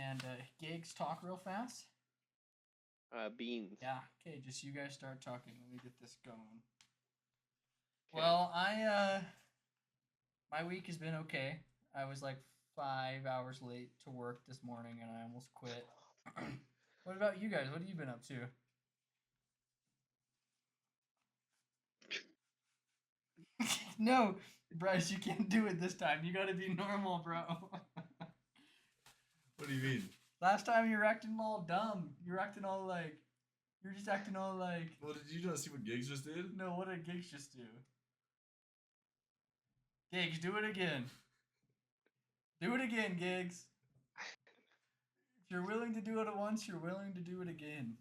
and Gigs talk real fast. Beans. Yeah. Okay, just you guys start talking. Let me get this going. Okay. Well, my week has been okay. I was like 5 hours late to work this morning, and I almost quit. What about you guys? What have you been up to? No, Bryce, you can't do it this time. You gotta be normal, bro. What do you mean? Last time you were acting all dumb. You were acting all like. You were just acting all like. Well, did you not see what Gigs just did? No, what did Gigs just do? Gigs, do it again. Do it again, Gigs. If you're willing to do it once, you're willing to do it again.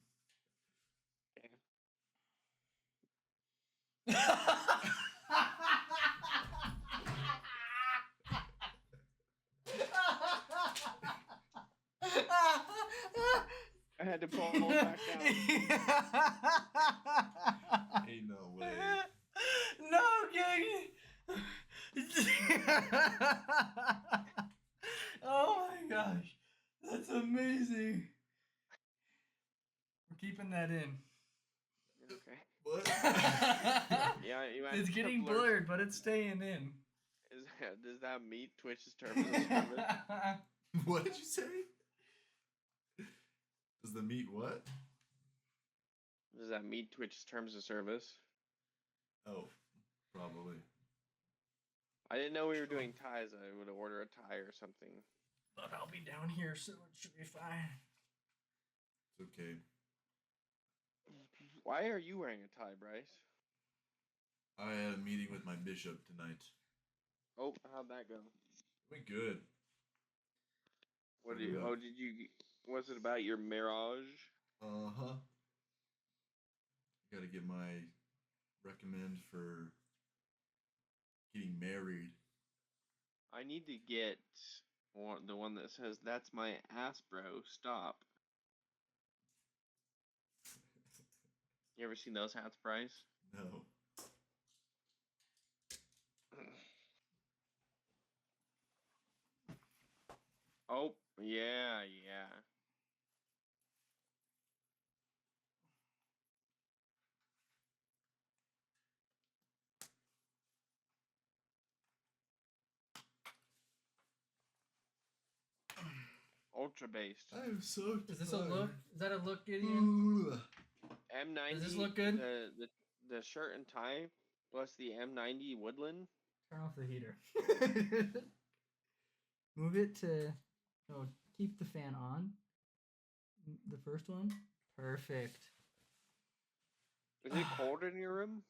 I had to pull it back down. Ain't no way. No, Gigs. Oh my gosh. That's amazing. We're keeping that in. Okay. What? Yeah, you might It's getting blurred, but it's staying in. Does that meet Twitch's terms of service? What did you say? Does the meat what? Does that meet Twitch's terms of service? Oh, probably. I didn't know we were doing ties. I would order a tie or something. But I'll be down here, so it should be fine. It's okay. Why are you wearing a tie, Bryce? I had a meeting with my bishop tonight. Oh, how'd that go? Went good. What did you? Oh, did you? Was it about your marriage? Uh-huh. Gotta get my recommend for getting married. I need to get the one that says, "That's my ass, bro. Stop." You ever seen those hats, Bryce? No. Oh, yeah, yeah. Ultra based. I'm so Is this a look? Is that a look, Gideon? M90. Does this look good? The shirt and tie plus the M90 Woodland. Turn off the heater. Move it to. Oh, keep the fan on. The first one. Perfect. Is it cold in your room?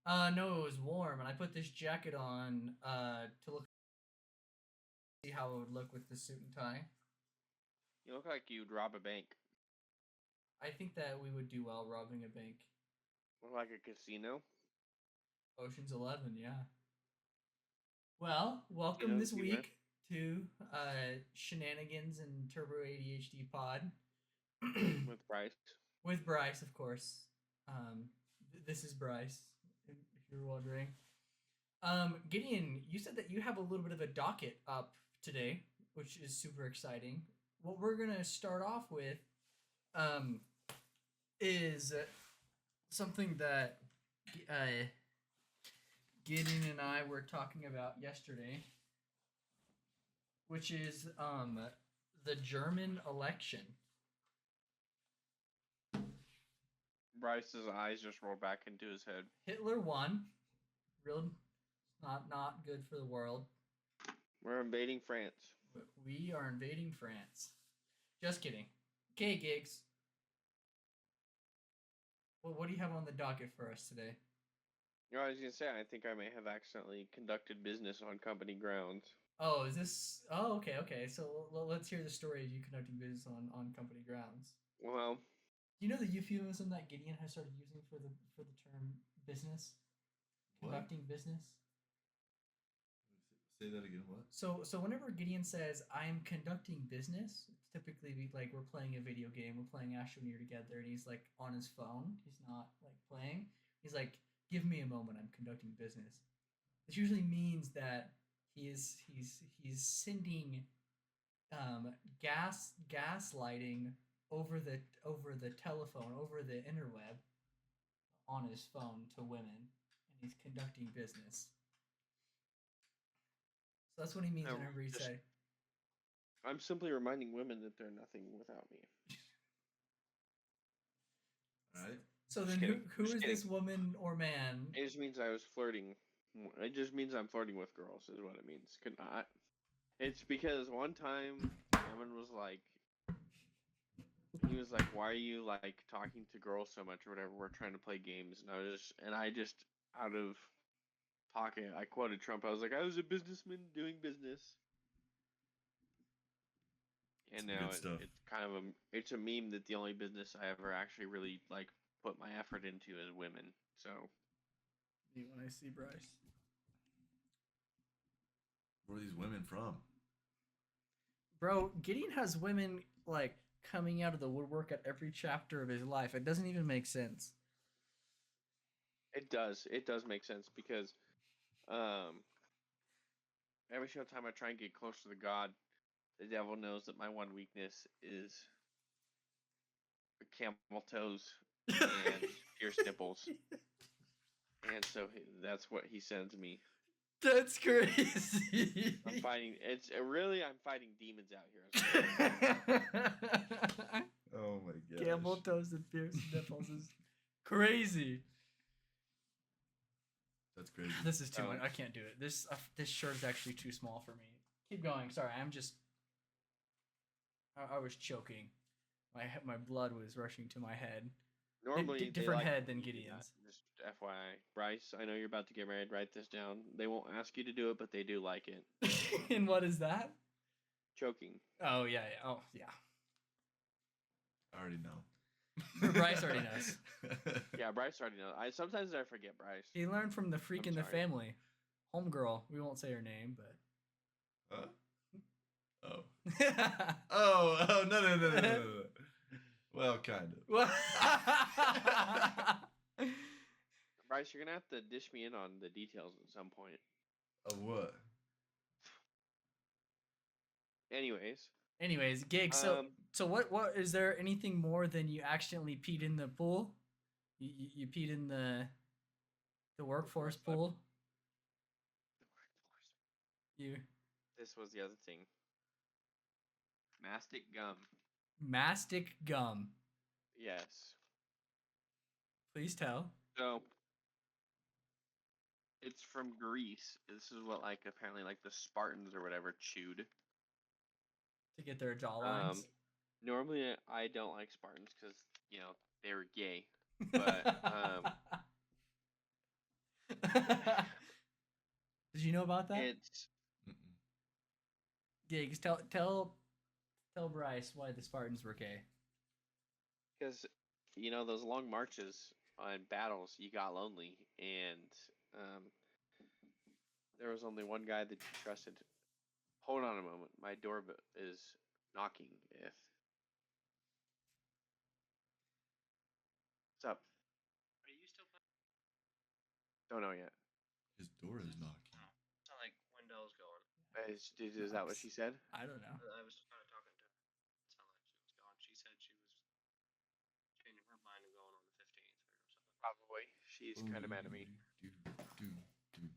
No, it was warm, and I put this jacket on to look. See how it would look with the suit and tie. You look like you'd rob a bank. I think that we would do well robbing a bank. Or like a casino. Ocean's 11, yeah. Well, welcome this week to Shenanigans and Turbo ADHD Pod. With Bryce. With Bryce, of course. This is Bryce, if you're wondering. Gideon, you said that you have a little bit of a docket up today, which is super exciting. What we're going to start off with is something that Gideon and I were talking about yesterday, which is the German election. Bryce's eyes just rolled back into his head. Hitler won. Real, not good for the world. We're invading France. We are invading France. Just kidding. Okay, Gigs. Well, what do you have on the docket for us today? You know, I was going to say, I think I may have accidentally conducted business on company grounds. Oh, is this... Oh, okay. So let's hear the story of you conducting business on company grounds. Well... Do you know the euphemism that Gideon has started using for the term business? Conducting business? Say that again, what? So whenever Gideon says, I'm conducting business, it's typically like we're playing a video game, we're playing Astroneer together, and he's like on his phone. He's not like playing. He's like, give me a moment, I'm conducting business. This usually means that he's sending gaslighting over the telephone, over the interweb, on his phone to women, and he's conducting business. So that's what he means I'm whenever he just- say, I'm simply reminding women that they're nothing without me. All right. so Just then kidding. who Just is kidding. this woman or man? It just means I was flirting. It just means I'm flirting with girls, is what it means. It's because one time Cameron was like, he was like, "Why are you like talking to girls so much or whatever? We're trying to play games." And I just out of pocket, I quoted Trump. I was like, "I was a businessman doing business." And Some now good stuff. it's kind of it's a meme that the only business I ever actually really like put my effort into is women. So When I see Bryce, Where are these women from? bro, Gideon has women like coming out of the woodwork at every chapter of his life. It doesn't even make sense. it does make sense because um every single time I try and get closer to God, the devil knows that my one weakness is camel toes and pierced nipples, and so that's what he sends me. That's crazy. I'm fighting. I'm fighting demons out here. Oh my god. Camel toes and pierced nipples is crazy. That's crazy. This is too much. Um, I can't do it. This shirt is actually too small for me. Keep going. Sorry, I was choking. My blood was rushing to my head. Normally, they different like head when than you do that. Gideon's. Just FYI, Bryce, I know you're about to get married. Write this down. They won't ask you to do it, but they do like it. And what is that? Choking. Oh yeah. Oh yeah. I already know. Bryce already knows. Yeah, Bryce already knows. Sometimes I forget Bryce. He learned from the freak I'm in the sorry. family, homegirl. We won't say her name, but. Huh? Oh. Oh, no. Well, kind of. What? Bryce, you're gonna have to dish me in on the details at some point. Of what? Anyways, Gig. So what is there anything more than you accidentally peed in the pool? You peed in the workforce pool. You this was the other thing. Mastic gum. mastic gum. Yes. Please tell. So it's from Greece. This is what apparently the Spartans or whatever chewed. To get their jawlines. Normally I don't like Spartans because they were gay. But Did you know about that? it's Mm-mm. Gigs, tell Bryce why the Spartans were gay. because those long marches and battles, you got lonely, and there was only one guy that you trusted. Hold on a moment, my door is knocking. If what's up? Are you still playing? Don't know yet. His door is knocking. It's not like windows going. Is that what she said? I don't know. I was kind of talking to her. It sounded like she was gone. She said she was changing her mind and going on the 15th or something. Probably. She's kind of mad at me. Do.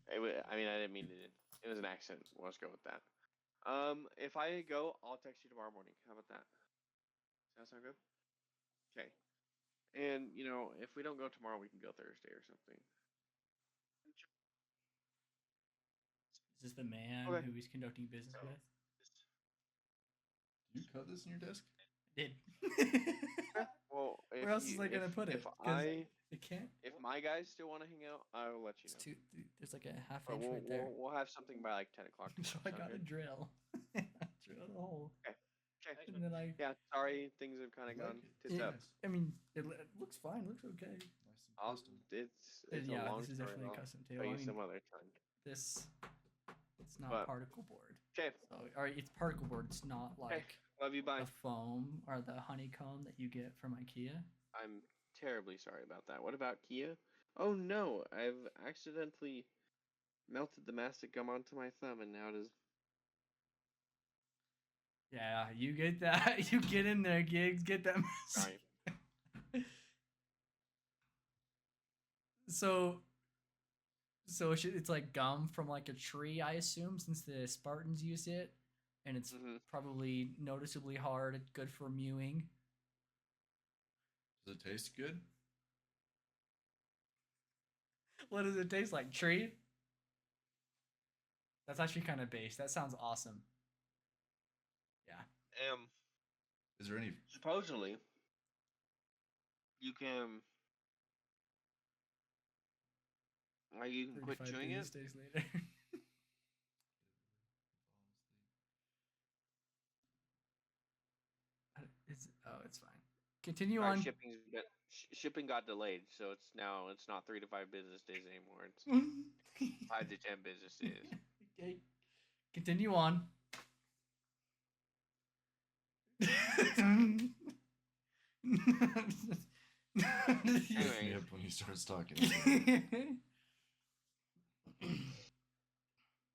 I mean, I didn't mean it. It was an accident. Let's go with that. If I go, I'll text you tomorrow morning. How about that? Does that sound good? Okay. And if we don't go tomorrow, we can go Thursday or something. Is this the man Okay. who he's conducting business with? Do you cut this in your desk? Did. Well, Where else is I gonna put it? If 'Cause it can't. if my guys still want to hang out, I will let you It's know. there's like a half But inch right there. we'll have something by 10 o'clock. So tomorrow. I Sound got a good? drill. Drill the hole. Okay. And then I. Yeah, sorry, things have kind of Like gone it. tits Yeah. up. I mean, it looks fine. Looks okay. Nice and custom. It's Yeah, a long this is story. definitely a I'll custom tell table. I you mean, some other time. it's not But- particle board. Okay, So, all right, it's particle board. It's not like love you. Bye. the foam or the honeycomb that you get from IKEA. I'm terribly sorry about that. What about Kia? Oh no, I've accidentally melted the mastic gum onto my thumb, and now it is. Yeah, you get that. You get in there, Gigs. Get that message. Sorry. So it's like gum from like a tree, I assume, since the Spartans used it, and it's Mhm. probably noticeably hard. Good for mewing. Does it taste good? What does it taste like? Tree? That's actually kind of base. That sounds awesome. Yeah. Is there any? Supposedly, you can quit 35 chewing business it. days later. It's fine. Continue Sorry, on. shipping got delayed, so it's not 3 to 5 business days anymore. It's 5 to 10 business days. Okay. Continue on. Cracks me Anyway, up when he starts talking.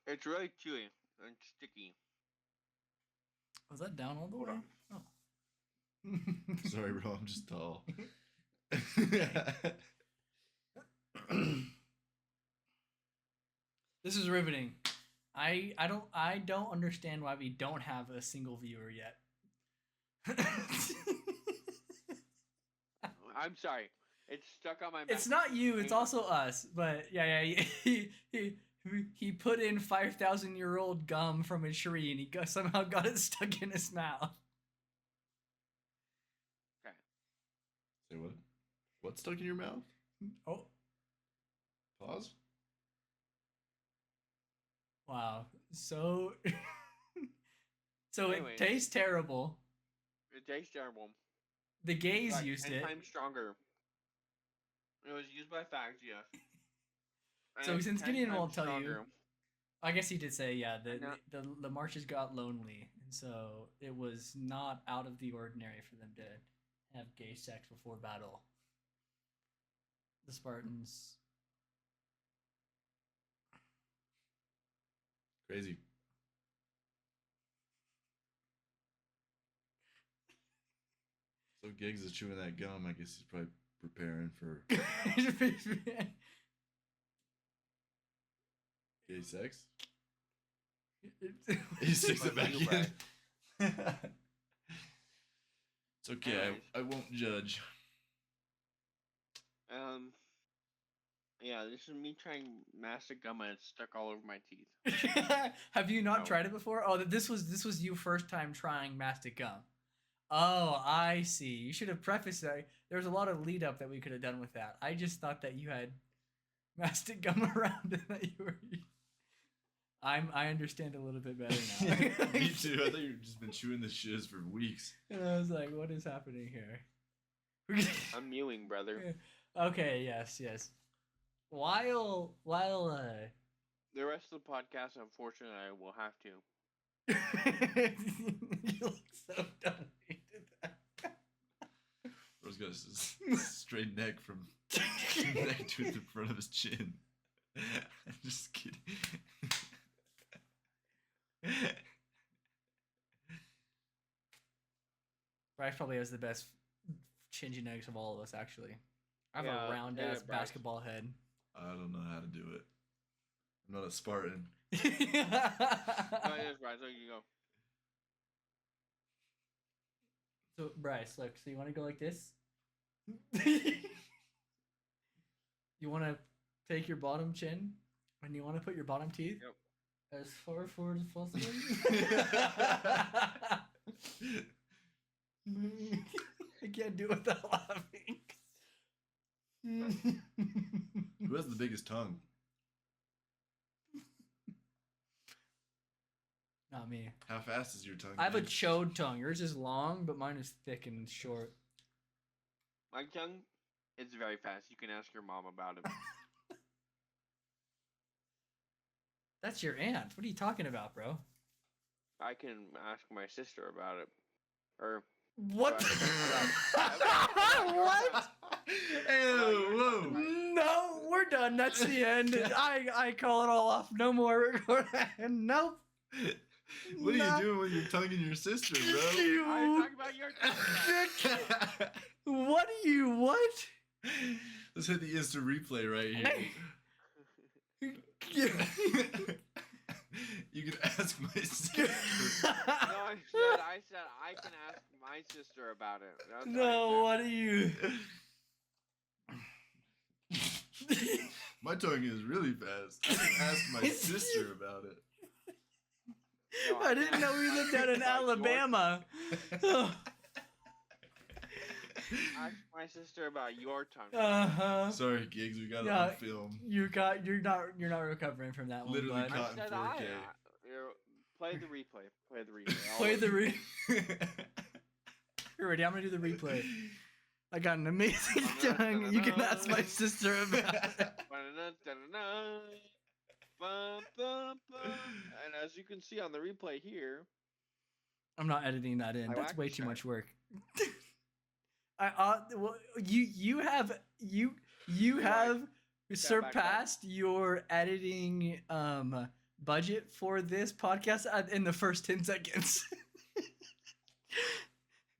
it's really chewy and sticky. Was that down all the Hold way? on. Oh. Sorry, bro. I'm just tall. This is riveting. I don't understand why we don't have a single viewer yet. I'm sorry. It's stuck on my mouth. It's not you, it's Hang on. also us. But yeah, he put in 5,000-year-old gum from a tree and he somehow got it stuck in his mouth. Okay. Say what? What's stuck in your mouth? Oh, Pause. wow. So Anyway. it tastes terrible. It tastes terrible. The gays Like, used 10 it. times stronger. It was used by fags, yes. So And since 10 Gideon will times tell you, stronger. I guess he did say, yeah, No. the marches got lonely, and so it was not out of the ordinary for them to have gay sex before battle. The Spartans. Crazy. So Giggs is chewing that gum. I guess he's probably preparing for gay sex. He sticks it back in. It's okay. Anyways. I won't judge. Yeah, this is me trying mastic gum and it's stuck all over my teeth. Have you not No. tried it before? Oh, this was you first time trying mastic gum. Oh, I see. You should have prefaced that. There was a lot of lead up that we could have done with that. I just thought that you had mastic gum around and that you were. I understand a little bit better now. Me too. I thought you've just been chewing this shiz for weeks. And I was like, what is happening here? I'm mewing, brother. Okay, yes. While The rest of the podcast, unfortunately, I will have to. you look so dumb when you did that. Bro's got a straight neck from neck to the front of his chin. I'm just kidding. Bryce probably has the best chin genetics of all of us, actually. I have Yeah, a round yeah, ass Bryce. basketball head. I don't know how to do it. I'm not a Spartan. Oh, yes, right, so you go. So Bryce, look, so you want to go like this? You want to take your bottom chin and you want to put your bottom teeth Yep. as far forward as possible. I can't do it without laughing. Who has the biggest tongue? Not me. How fast is your tongue? I have a Giggs? chode tongue. Yours is long, but mine is thick and short. My tongue, it's very fast. You can ask your mom about it. That's your aunt. What are you talking about, bro? I can ask my sister about it. Or What? What? Ew, whoa. No, we're done. That's the end. I call it all off. No more recording. Nope. What are Nah. you doing with your tongue in your sister, bro? I'm talking about your tongue. What are you? What? Let's hit the instant replay right here. You can ask my sister. No, I said I can ask my sister about it. That's what I No, said. what are you? My tongue is really fast. I can ask my sister about it. No, I didn't know we asked lived my out in sister about your Alabama. Ask my sister about your tongue. Uh-huh. Sorry, Gigs, we got it Yeah, on film. You're not recovering from that one. Literally Bud. caught I in said 4K. play the replay. Play the replay. I'll Play the listen. You're ready. I'm gonna do the replay. I got an amazing tongue. You can ask my sister about it. And as you can see on the replay here, I'm not editing that in. My That's whack way is too much shiny. work. Well, you have surpassed your editing budget for this podcast in the first 10 seconds.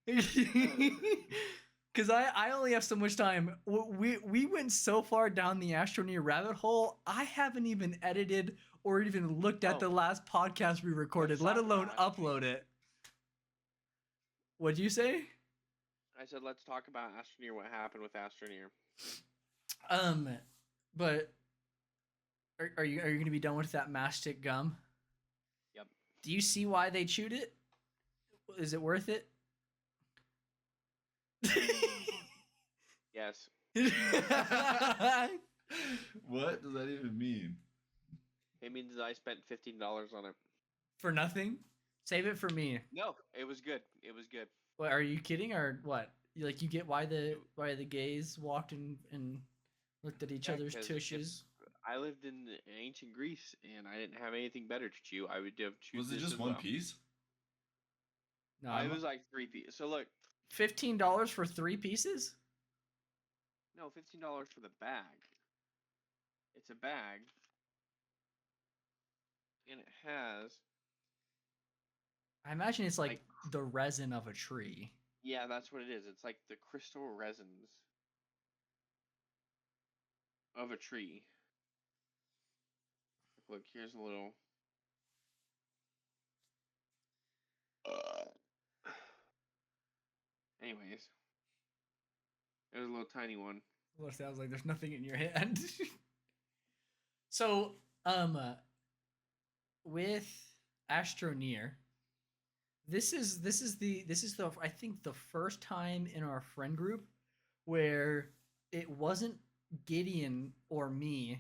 Because I only have so much time. We went so far down the Astroneer rabbit hole, I haven't even edited or even looked at Oh. the last podcast we recorded, Let's let talk alone about upload it. What'd you say? I said let's talk about Astroneer. What happened with Astroneer? But are you gonna be done with that mastic gum? Yep. Do you see why they chewed it? Is it worth it? Yes. What does that even mean? It means that I spent $15 on it. For nothing? Save it for me. No, it was good. It was good. What, are you kidding or what? Like, you get why the gays walked and looked at each Yeah, other's 'cause tushes? I lived in ancient Greece and I didn't have anything better to chew. I would choose. Was it this just as one well. piece? No, It was like 3 pieces. So look, $15 for 3 pieces? no, $15 for the bag. It's a bag, and it has. I imagine it's like the resin of a tree. Yeah, that's what it is. It's like the crystal resins of a tree. Look, here's a little. Anyways, it was a little tiny one. Well, it sounds like there's nothing in your hand. So, with Astroneer, this is the I think the first time in our friend group where it wasn't Gideon or me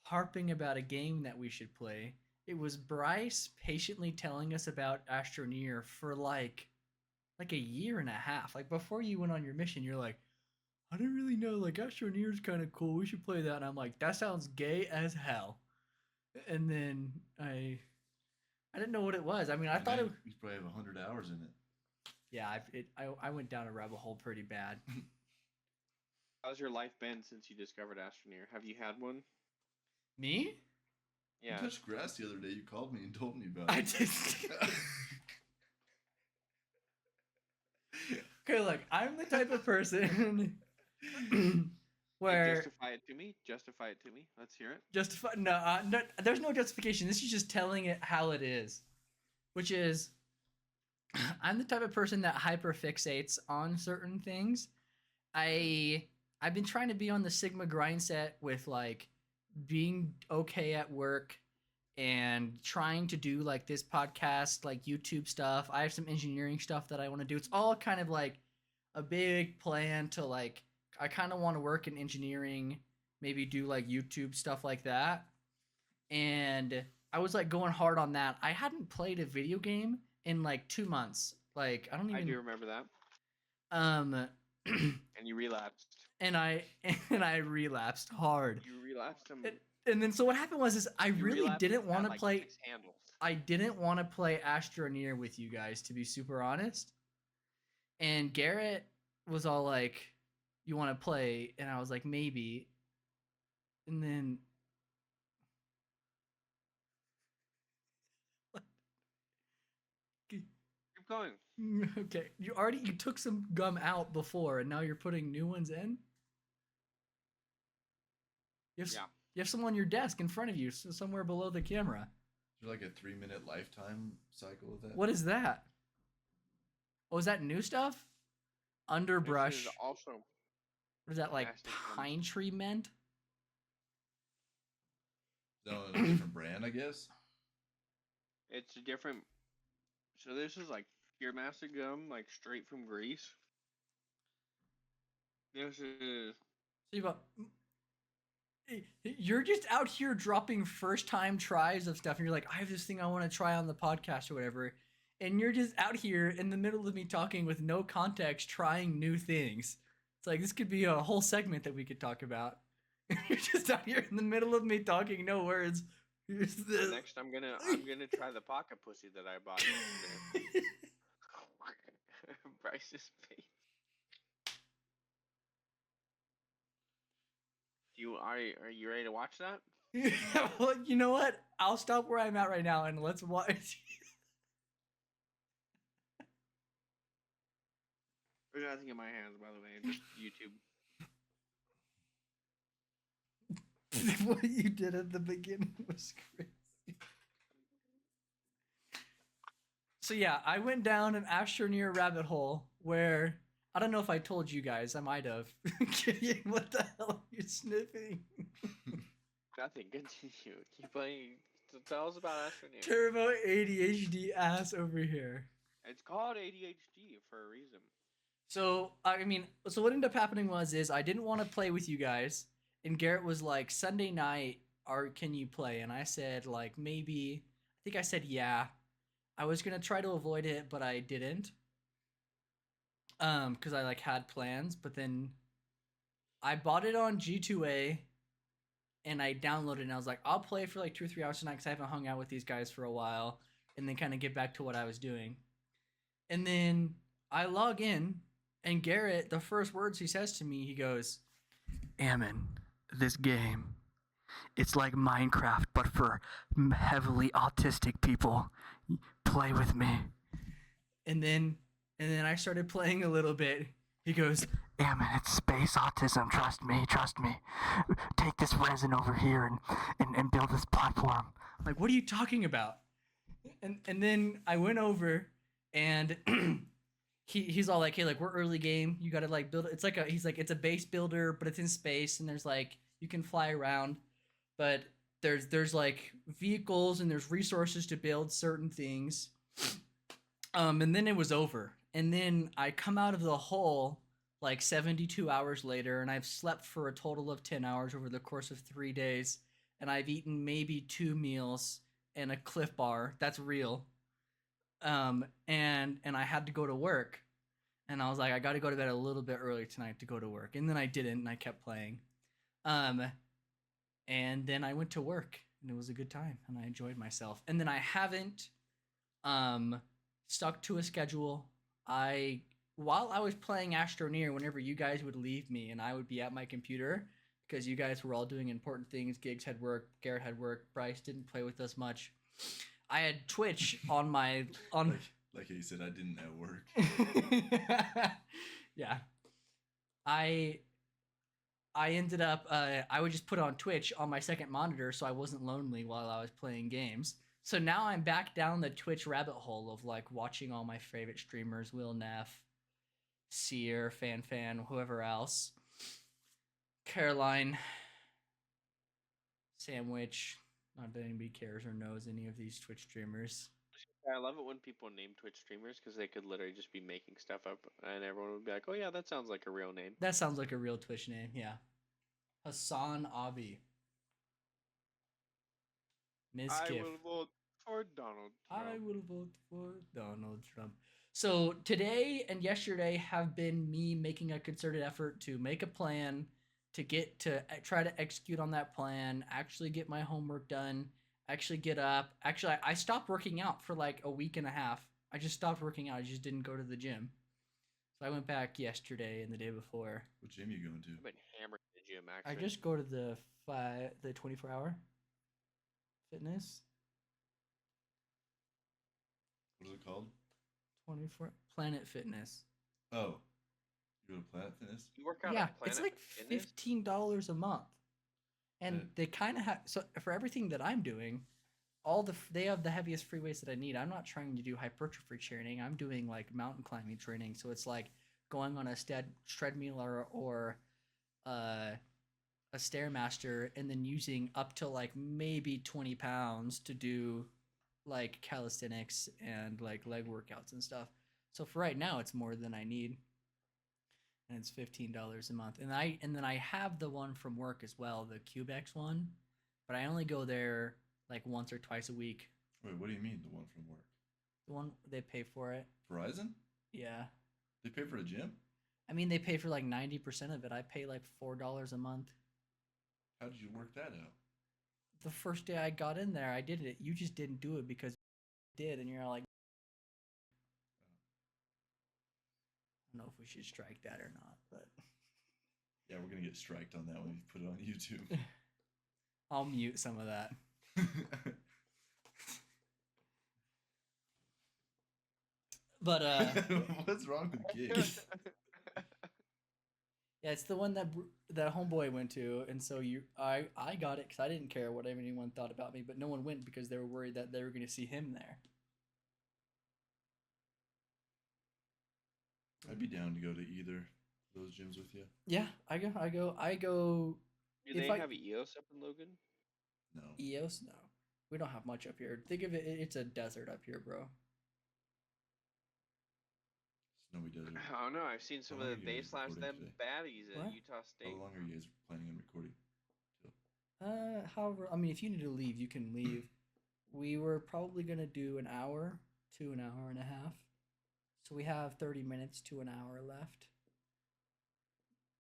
harping about a game that we should play. It was Bryce patiently telling us about Astroneer for like a year and a half. Like, before you went on your mission, you're like, I didn't really know, like, Astroneer is kind of cool. We should play that. And I'm like, that sounds gay as hell. And then I didn't know what it was. I mean, I thought it. You probably have 100 hours in it. Yeah, I went down a rabbit hole pretty bad. How's your life been since you discovered Astroneer? Have you had one? Me? Yeah. You touched grass the other day. You called me and told me about I it. did. Okay, look, I'm the type of person where Justify it to me. Justify it to me. Let's hear it. no, there's no justification. This is just telling it how it is, which is, I'm the type of person that hyperfixates on certain things. I've been trying to be on the Sigma grind set with like being okay at work and trying to do like this podcast, like YouTube stuff. I have some engineering stuff that I want to do. It's all kind of like a big plan to like, I kind of want to work in engineering, maybe do like YouTube stuff like that. And I was like going hard on that. I hadn't played a video game in like 2 months. Like, I don't even. I do remember that. And you relapsed. I relapsed hard. You relapsed them. And then so what happened was I You really relapsed didn't and want had, to like, play. 6 handles. I didn't want to play Astroneer with you guys, to be super honest. And Garrett was all like, "You want to play?" And I was like, "Maybe." And then going. Okay, you took some gum out before, and now you're putting new ones in. Yeah. You have some on your desk in front of you, so somewhere below the camera. Is there like a 3-minute lifetime cycle of that? What is that? Oh, is that new stuff? Underbrush. This is also What is that, like plastic gum. pine tree mint? No, a different brand, I guess. It's a different. So this is like pure master gum, like straight from Greece. This is. You're just out here dropping first time tries of stuff, and you're like, I have this thing I want to try on the podcast or whatever. And you're just out here in the middle of me talking with no context, trying new things. It's like, this could be a whole segment that we could talk about. You're just out here in the middle of me talking, no words. Next, I'm gonna try the pocket pussy that I bought yesterday. Bryce's face. Are you ready to watch that? Well, you know what? I'll stop where I'm at right now and let's watch. There's nothing in my hands, by the way. Just YouTube. What you did at the beginning was crazy. So yeah, I went down an astroneer rabbit hole where I don't know if I told you guys. I might have. Gideon, what the hell are you sniffing? Nothing. Continue. Keep playing. Tell us about astroneer. Turbo ADHD ass over here. It's called ADHD for a reason. So so what ended up happening is I didn't want to play with you guys, and Garrett was like, Sunday night, can you play? And I said, like, maybe. I think I said yeah. I was gonna try to avoid it, but I didn't. Because I like had plans, but then I bought it on G2A, and I downloaded it, and I was like, I'll play for like 2 or 3 hours tonight because I haven't hung out with these guys for a while, and then kind of get back to what I was doing. And then I log in, and Garrett, the first words he says to me, he goes, Ammon, this game, it's like Minecraft, but for heavily autistic people. Play with me. And then I started playing a little bit. He goes, Ammon, it's space autism. Trust me. Take this resin over here and build this platform. I'm like, what are you talking about? And then I went over, and he's all like, hey, like, we're early game. You gotta like build it. He's like, it's a base builder, but it's in space, and there's like, you can fly around, but there's like vehicles and there's resources to build certain things. And then it was over. And then I come out of the hole like 72 hours later, and I've slept for a total of 10 hours over the course of 3 days, and I've eaten maybe 2 meals and a Cliff Bar. That's real. And I had to go to work, and I was like, I got to go to bed a little bit early tonight to go to work. And then I didn't, and I kept playing. And then I went to work, and it was a good time, and I enjoyed myself. And then I haven't stuck to a schedule. While I was playing Astroneer, whenever you guys would leave me and I would be at my computer, because you guys were all doing important things, Gigs had work, Garrett had work, Bryce didn't play with us much. I had Twitch on my like he said, I didn't at work. Yeah. I ended up, I would just put on Twitch on my second monitor so I wasn't lonely while I was playing games. So now I'm back down the Twitch rabbit hole of like watching all my favorite streamers, Will Neff, Seer, Fan, whoever else, Caroline, Sandwich. Not that anybody cares or knows any of these Twitch streamers. I love it when people name Twitch streamers because they could literally just be making stuff up, and everyone would be like, "Oh yeah, that sounds like a real name." That sounds like a real Twitch name, yeah. Hassan Abi. Ms. I Kiff. will vote for Donald Trump. I will vote for Donald Trump. So today and yesterday have been me making a concerted effort to make a plan to try to execute on that plan, actually get my homework done, actually get up. Actually, I stopped working out for like a week and a half. I just stopped working out. I just didn't go to the gym. So I went back yesterday and the day before. What gym you going to? I've been hammered in the gym, actually. I just go to the 24-hour fitness. What is it called? 24 Planet Fitness. Oh, you go to Planet Fitness? You work out Yeah, at Planet it's like Fitness? $15 a month, and Yeah. they kind of have. So for everything that I'm doing, they have the heaviest free weights that I need. I'm not trying to do hypertrophy training. I'm doing like mountain climbing training. So it's like going on a treadmill or uh, a stairmaster, and then using up to like maybe 20 pounds to do like calisthenics and like leg workouts and stuff. So for right now, it's more than I need, and it's $15 a month. And then I have the one from work as well, the Cubex one, but I only go there like once or twice a week. Wait, what do you mean the one from work? The one they pay for it. Verizon? Yeah. They pay for a gym? I mean, they pay for like 90% of it. I pay like $4 a month. How did you work that out? The first day I got in there, I did it. You just didn't do it because you did, and you're like, I don't know if we should strike that or not, but Yeah, we're gonna get striked on that when you put it on YouTube. I'll mute some of that. But What's wrong with gigs? yeah, it's the one that homeboy went to, and so I got it because I didn't care what anyone thought about me, but no one went because they were worried that they were going to see him there. I'd be down to go to either of those gyms with you. Yeah, I go. Do If they I- have EOS up in Logan? No. EOS? No, we don't have much up here. Think of it, it's a desert up here, bro. Snowy desert. I don't know. I've seen some How of long the are you They guys slash recording them today? baddies at What? Utah State. How long are you guys planning on recording? However, I mean, if you need to leave, you can leave. We were probably gonna do an hour to an hour and a half, so we have 30 minutes to an hour left.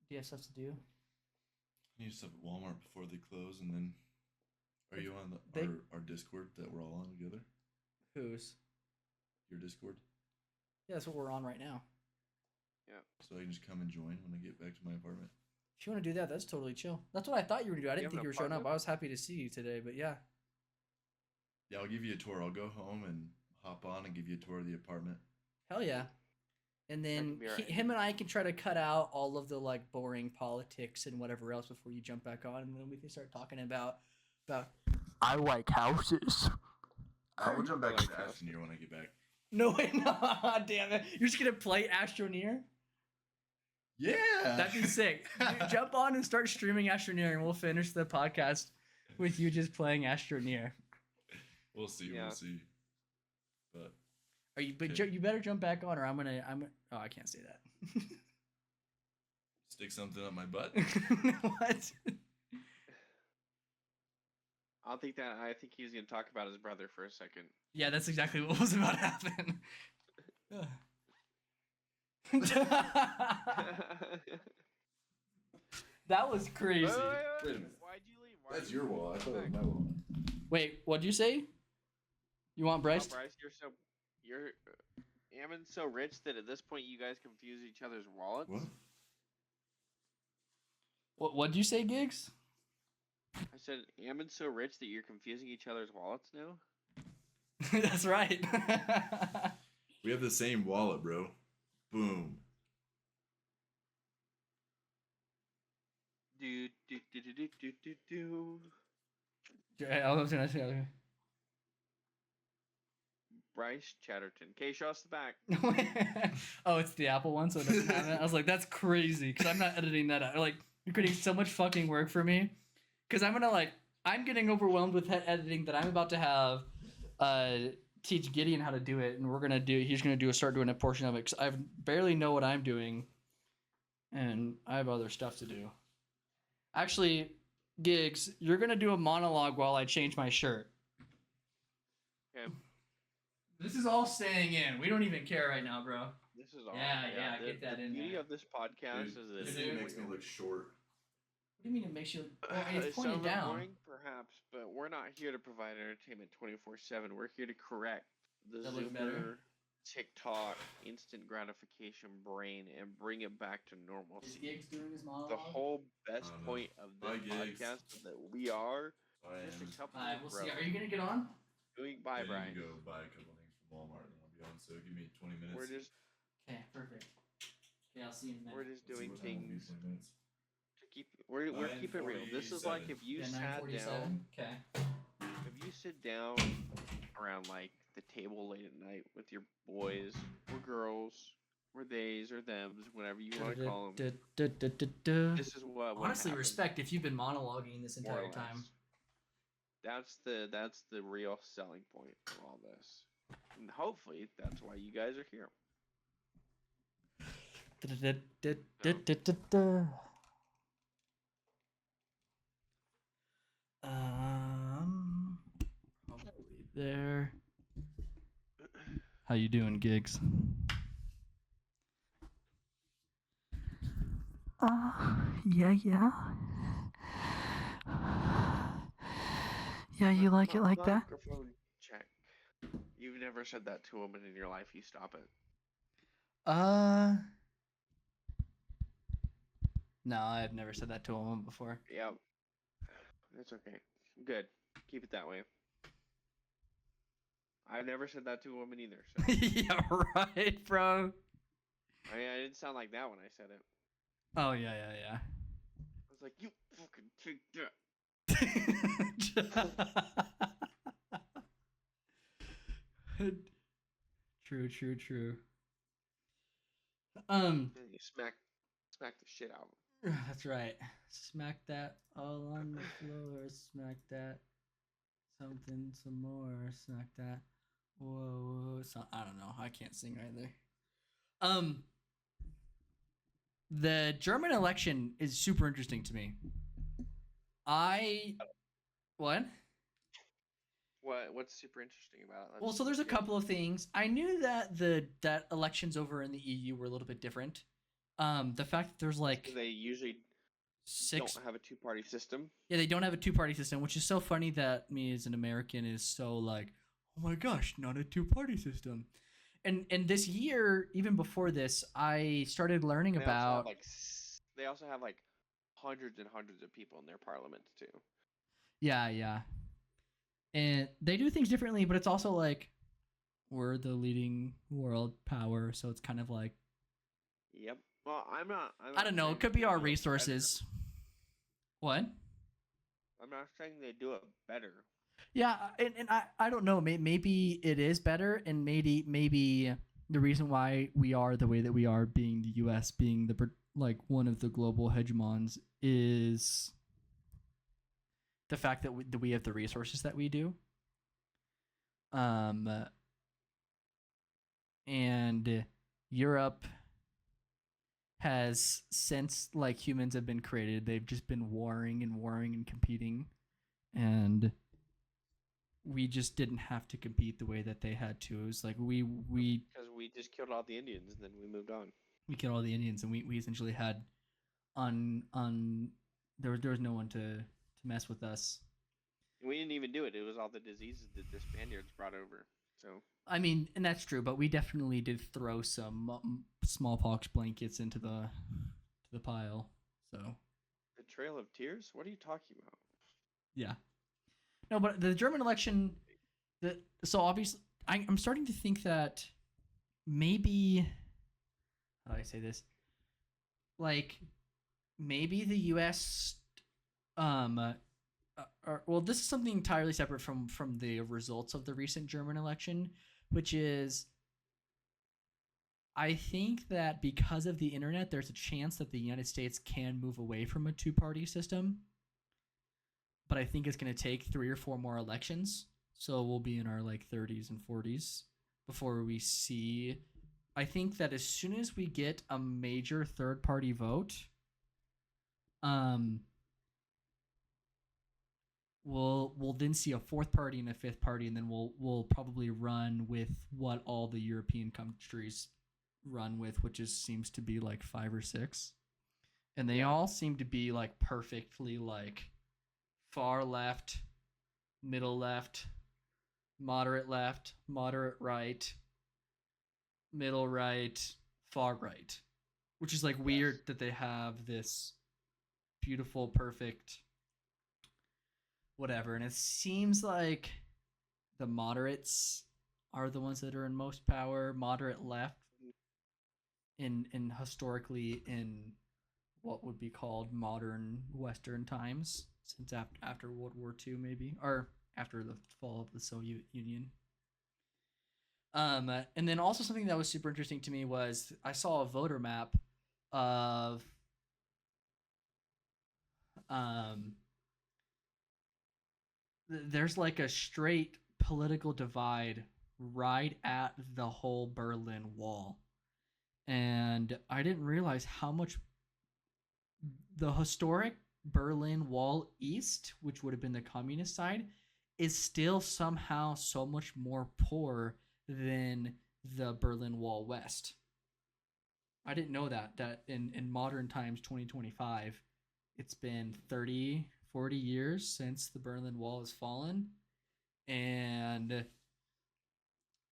Do you have stuff to do? I need stuff at Walmart before they close, and then are you on They- our Discord that we're all on together? Whose? Your Discord? Yeah, that's what we're on right now. So I can just come and join when I get back to my apartment. If you want to do that, that's totally chill. That's what I thought you were gonna do. I You didn't have think an you were showing up. apartment? I was happy to see you today, but yeah. Yeah, I'll give you a tour. I'll go home and hop on and give you a tour of the apartment. Hell yeah. And then can be alright. him and I can try to cut out all of the like boring politics and whatever else before you jump back on, and then we can start talking about I like houses. I will jump back like to that. Astroneer when I get back. No way, no, damn it! You're just gonna play Astroneer? Yeah! That'd be sick. Dude, jump on and start streaming Astroneer, and we'll finish the podcast with you just playing Astroneer. We'll see. Yeah. We'll see. But Are you? But Okay. you better jump back on, or I'm. Oh, I can't say that. stick something up my butt. What? I think he was gonna talk about his brother for a second. Yeah, that's exactly what was about to happen. That was crazy. Wait a minute. Why'd you leave? That's your wall. I thought it was my wall. Wait, what'd you say? You want Bryce? Bryce, you're Ammon's so rich that at this point you guys confuse each other's wallets. What? What'd you say, Gigs? I said Ammon's so rich that you're confusing each other's wallets now. That's right. We have the same wallet, bro. Boom. Do do do do do do do do. I was gonna say. Okay. Bryce Chatterton. Okay, show us the back. Oh, it's the Apple one, so it doesn't have it. I was like, that's crazy, because I'm not editing that out. Like, you're creating so much fucking work for me. Because I'm getting overwhelmed with editing that I'm about to have teach Gideon how to do it, and he's gonna start doing a portion of it, because I barely know what I'm doing, and I have other stuff to do. Actually, Gigs, you're gonna do a monologue while I change my shirt. Okay. This is all staying in. We don't even care right now, bro. This is all. Yeah, get that the in beauty there. of this podcast is that This Dude. thing makes me look short. What do you mean it makes you? Well, It it's pointed sounds down. boring, perhaps, but we're not here to provide entertainment 24/7. We're here to correct the That look better? Zoomer, TikTok, instant gratification brain and bring it back to Is normalcy. Gigs doing his monologue? The whole best I don't know. point of Bye, this Gigs. podcast is that we are I just am. a couple Alright, of we'll see. bros Are you gonna get on? doing bye, I need Brian. to go buy a couple things from Walmart, and then I'll be going, so give me 20 minutes. We're just Okay, perfect. Okay, I'll see you in a minute. we're just Let's see doing what time will be, things 20 minutes. to keep. We're keeping it real. This is like 9:47. if you Yeah, sat 9:47. down. Okay. If you sit down around like the table late at night with your boys or girls or theys or thems, whatever you want to call them, this is what would Honestly, happen, respect if you've been monologuing this more or entire time. less. That's the real selling point of all this, and hopefully that's why you guys are here. Probably there. How you doing, Gigs? Yeah. Yeah, you like it like that? Microphone check. You've never said that to a woman in your life. You stop it. No, I've never said that to a woman before. Yep. That's okay. Good. Keep it that way. I've never said that to a woman either. So Yeah, right, bro. I mean, I didn't sound like that when I said it. Oh, yeah. I was like, you fucking take that. True. And you smack the shit out of him. That's right. Smack that all on the floor. Smack that. Something some more. Smack that. Whoa. So, I don't know. I can't sing either. The German election is super interesting to me. What? What's super interesting about it? Well, so there's a couple of things. I knew that that elections over in the EU were a little bit different. The fact that there's like they usually 6. don't have a two-party system. Yeah, they don't have a two-party system, which is so funny that me as an American is so like, oh my gosh, not a two-party system. And this year, even before this, I started learning about. They also have like hundreds and hundreds of people in their parliament too. Yeah. And they do things differently, but it's also like we're the leading world power, so it's kind of like. Yep. Well, I'm not I don't know. It could be our resources. What? I'm not saying they do it better. Yeah, and I don't know. Maybe it is better, and maybe the reason why we are the way that we are, being the U.S., being the like one of the global hegemons, is the fact that we have the resources that we do. And Europe has, since like humans have been created, they've just been warring and competing, and we just didn't have to compete the way that they had to. It was like we because we just killed all the Indians and then we moved on. We killed all the Indians, and we essentially had there was no one to mess with us. We didn't even do it. It was all the diseases that the Spaniards brought over. So I mean, and that's true, but we definitely did throw some smallpox blankets into the pile. So the Trail of Tears? What are you talking about? Yeah. No, but the German election, so obviously, I'm starting to think that maybe, how do I say this? Like, maybe the U.S. Well, this is something entirely separate from the results of the recent German election, which is, I think that because of the internet, there's a chance that the United States can move away from a two-party system. But I think it's going to take 3 or 4 more elections. So we'll be in our like 30s and 40s before we see. I think that as soon as we get a major third-party vote, we'll then see a 4th party and a 5th party, and then we'll probably run with what all the European countries run with, which seems to be like 5 or 6, and they all seem to be like perfectly like far left, middle left, moderate right, middle right, far right, which is like weird that they have this beautiful, perfect whatever. And it seems like the moderates are the ones that are in most power. Moderate left in historically in what would be called modern Western times, since after World War II, maybe, or after the fall of the Soviet Union. And then also something that was super interesting to me was I saw a voter map of um, there's like a straight political divide right at the whole Berlin Wall. And I didn't realize how much the historic Berlin Wall East, which would have been the communist side, is still somehow so much more poor than the Berlin Wall West. I didn't know that in modern times 2025, it's been 30, 40 years since the Berlin Wall has fallen, and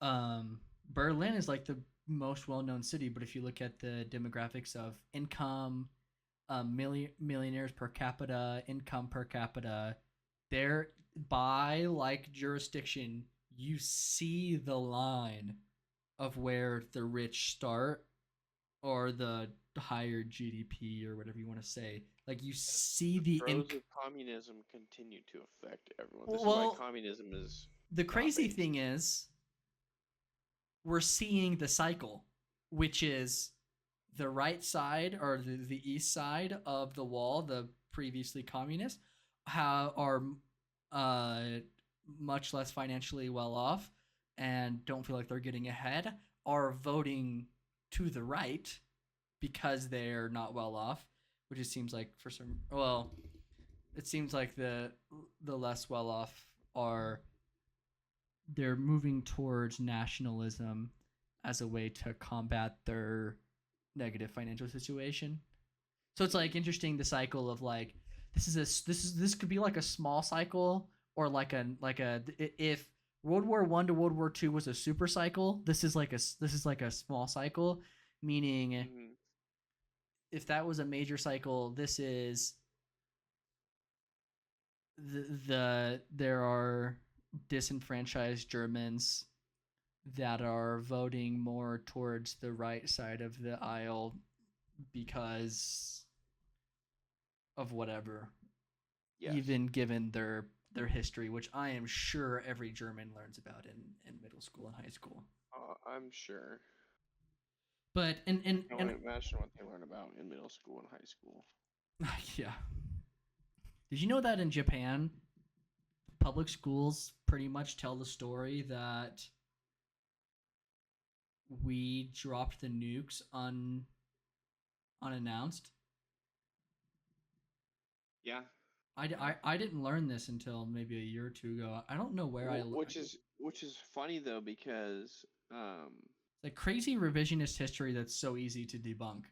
Berlin is like the most well-known city, but if you look at the demographics of income, millionaires per capita, income per capita, there by like jurisdiction, you see the line of where the rich start or the higher GDP or whatever you want to say. Like you see the Throes of communism continue to affect everyone. This is well, why communism is the crazy dropping. thing is we're seeing the cycle, which is the right side or the east side of the wall, the previously communist, are much less financially well off and don't feel like they're getting ahead, are voting to the right because they're not well off, which it seems like for some, well, it seems like the less well off are, they're moving towards nationalism as a way to combat their negative financial situation. So it's like interesting the cycle of like this could be like a small cycle or like a if World War I to World War II was a super cycle, this is like a small cycle, meaning if that was a major cycle, this is there are disenfranchised Germans that are voting more towards the right side of the aisle because of whatever. Yes. Even given their history, which I am sure every German learns about in middle school and high school. I'm sure. But and imagine what they learn about in middle school and high school. Yeah. Did you know that in Japan, public schools pretty much tell the story that we dropped the nukes unannounced? Yeah. I didn't learn this until maybe a year or two ago. I don't know where which is funny though, because like crazy revisionist history that's so easy to debunk.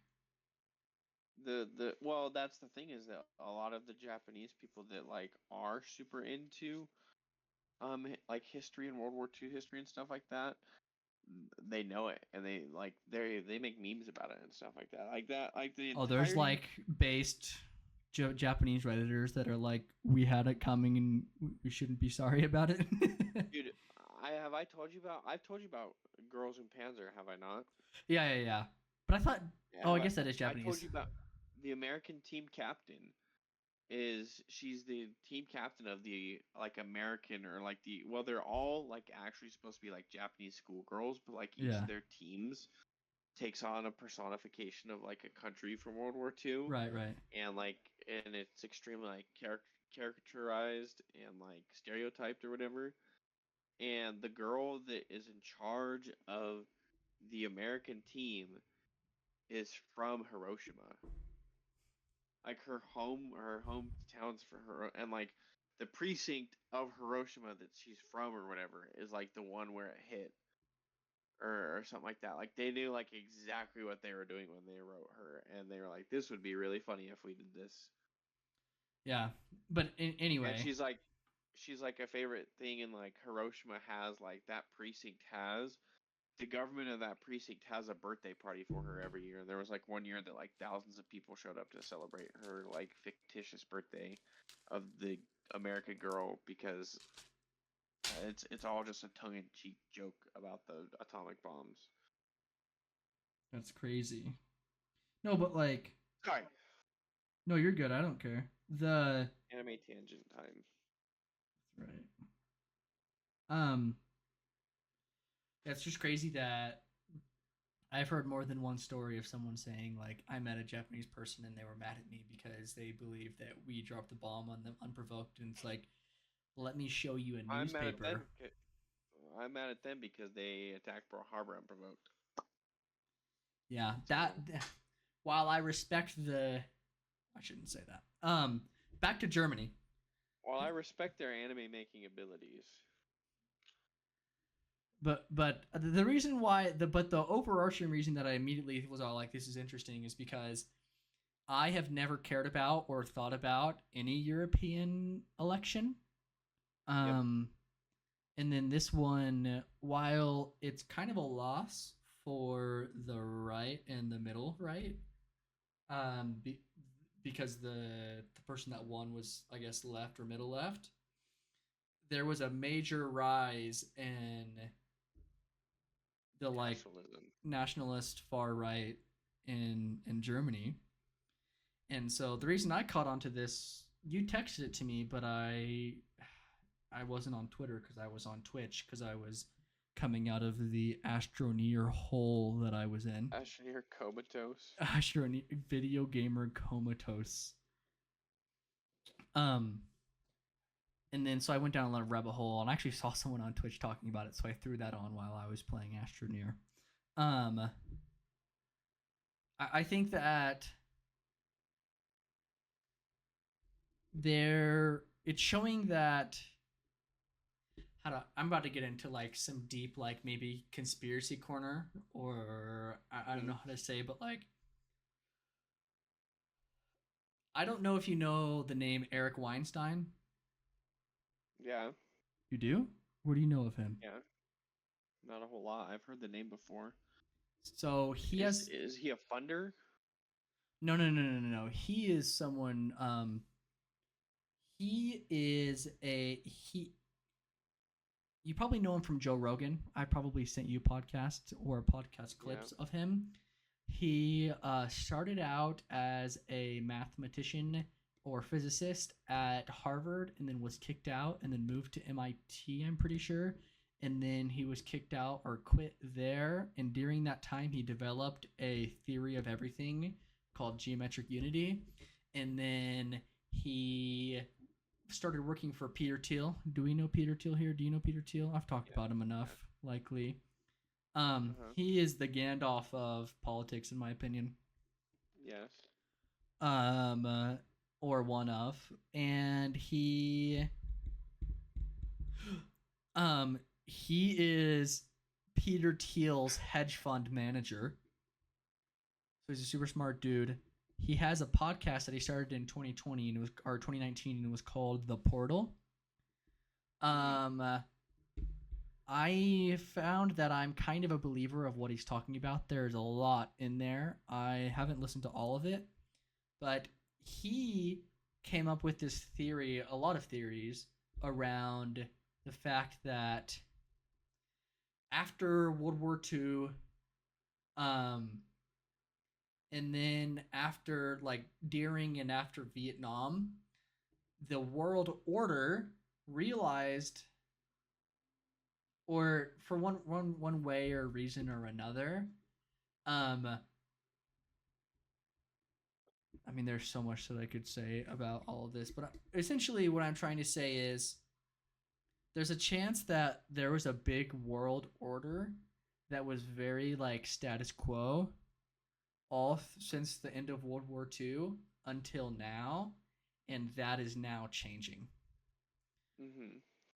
Well, that's the thing, is that a lot of the Japanese people that like are super into like history and World War II history and stuff like that, they know it, and they make memes about it and stuff like that. Like the Oh, there's like based Japanese redditors that are like, we had it coming and we shouldn't be sorry about it. Dude, I've told you about Girls in Panzer, have I not? Yeah. But I thought, I guess that is Japanese. I told you about the American team captain. She's the team captain of the like American, or like they're all like actually supposed to be like Japanese schoolgirls, but like each of their teams takes on a personification of like a country from World War II. Right. And it's extremely like caricaturized and like stereotyped or whatever. And the girl that is in charge of the American team is from Hiroshima. Like her hometown's for her, and like the precinct of Hiroshima that she's from or whatever is like the one where it hit, or something like that. Like they knew like exactly what they were doing when they wrote her, and they were like, "This would be really funny if we did this." Yeah, but anyway, and she's like a favorite thing in like Hiroshima has like that precinct has. The government of that precinct has a birthday party for her every year. And there was like one year that like thousands of people showed up to celebrate her like fictitious birthday of the American girl, because it's all just a tongue-in-cheek joke about the atomic bombs. That's crazy. No, but like, Sorry, no, you're good. I don't care. anime tangent time. Right. Um, it's just crazy that I've heard more than one story of someone saying like I met a Japanese person and they were mad at me because they believed that we dropped the bomb on them unprovoked, and it's like, let me show you a I'm mad at them. newspaper. I'm mad at them because they attacked Pearl Harbor unprovoked. Yeah, that. While I respect I shouldn't say that. Back to Germany. While I respect their anime making abilities, But the reason why the overarching reason that I immediately was all like this is interesting is because I have never cared about or thought about any European election. And then this one, while it's kind of a loss for the right and the middle right, because the person that won was, I guess, left or middle left, there was a major rise in the like nationalist far right in Germany. And so the reason I caught onto this, you texted it to me, but I wasn't on Twitter because I was on Twitch because I was coming out of the Astroneer hole that I was in. Astroneer comatose. Astroneer video gamer comatose. And then so I went down a rabbit hole and I actually saw someone on Twitch talking about it, so I threw that on while I was playing Astroneer. I think that it's showing that I'm about to get into like some deep like maybe conspiracy corner, or I don't know how to say, but like I don't know if you know the name Eric Weinstein. Yeah. You do? What do you know of him? Yeah. Not a whole lot. I've heard the name before. So is he a funder? No. He is someone. He is You probably know him from Joe Rogan. I probably sent you podcasts or podcast clips of him. He started out as a mathematician or physicist at Harvard and then was kicked out and then moved to MIT, I'm pretty sure. And then he was kicked out or quit there. And during that time, he developed a theory of everything called geometric unity. And then he started working for Peter Thiel. Do we know Peter Thiel here? Do you know Peter Thiel? I've talked about him enough, likely. He is the Gandalf of politics, in my opinion. Yes. Or one of, and he is Peter Thiel's hedge fund manager. So he's a super smart dude. He has a podcast that he started in 2020 and 2019 and it was called The Portal. I found that I'm kind of a believer of what he's talking about. There's a lot in there. I haven't listened to all of it, but he came up with this theory, a lot of theories around the fact that after World War II, and then after like during and after Vietnam, the world order realized, or for one way or reason or another, I mean, there's so much that I could say about all of this, but essentially what I'm trying to say is there's a chance that there was a big world order that was very like status quo since the end of World War II until now, and that is now changing.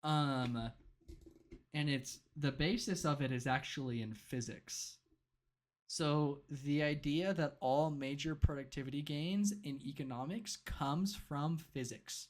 And it's the basis of it is actually in physics. So the idea that all major productivity gains in economics comes from physics.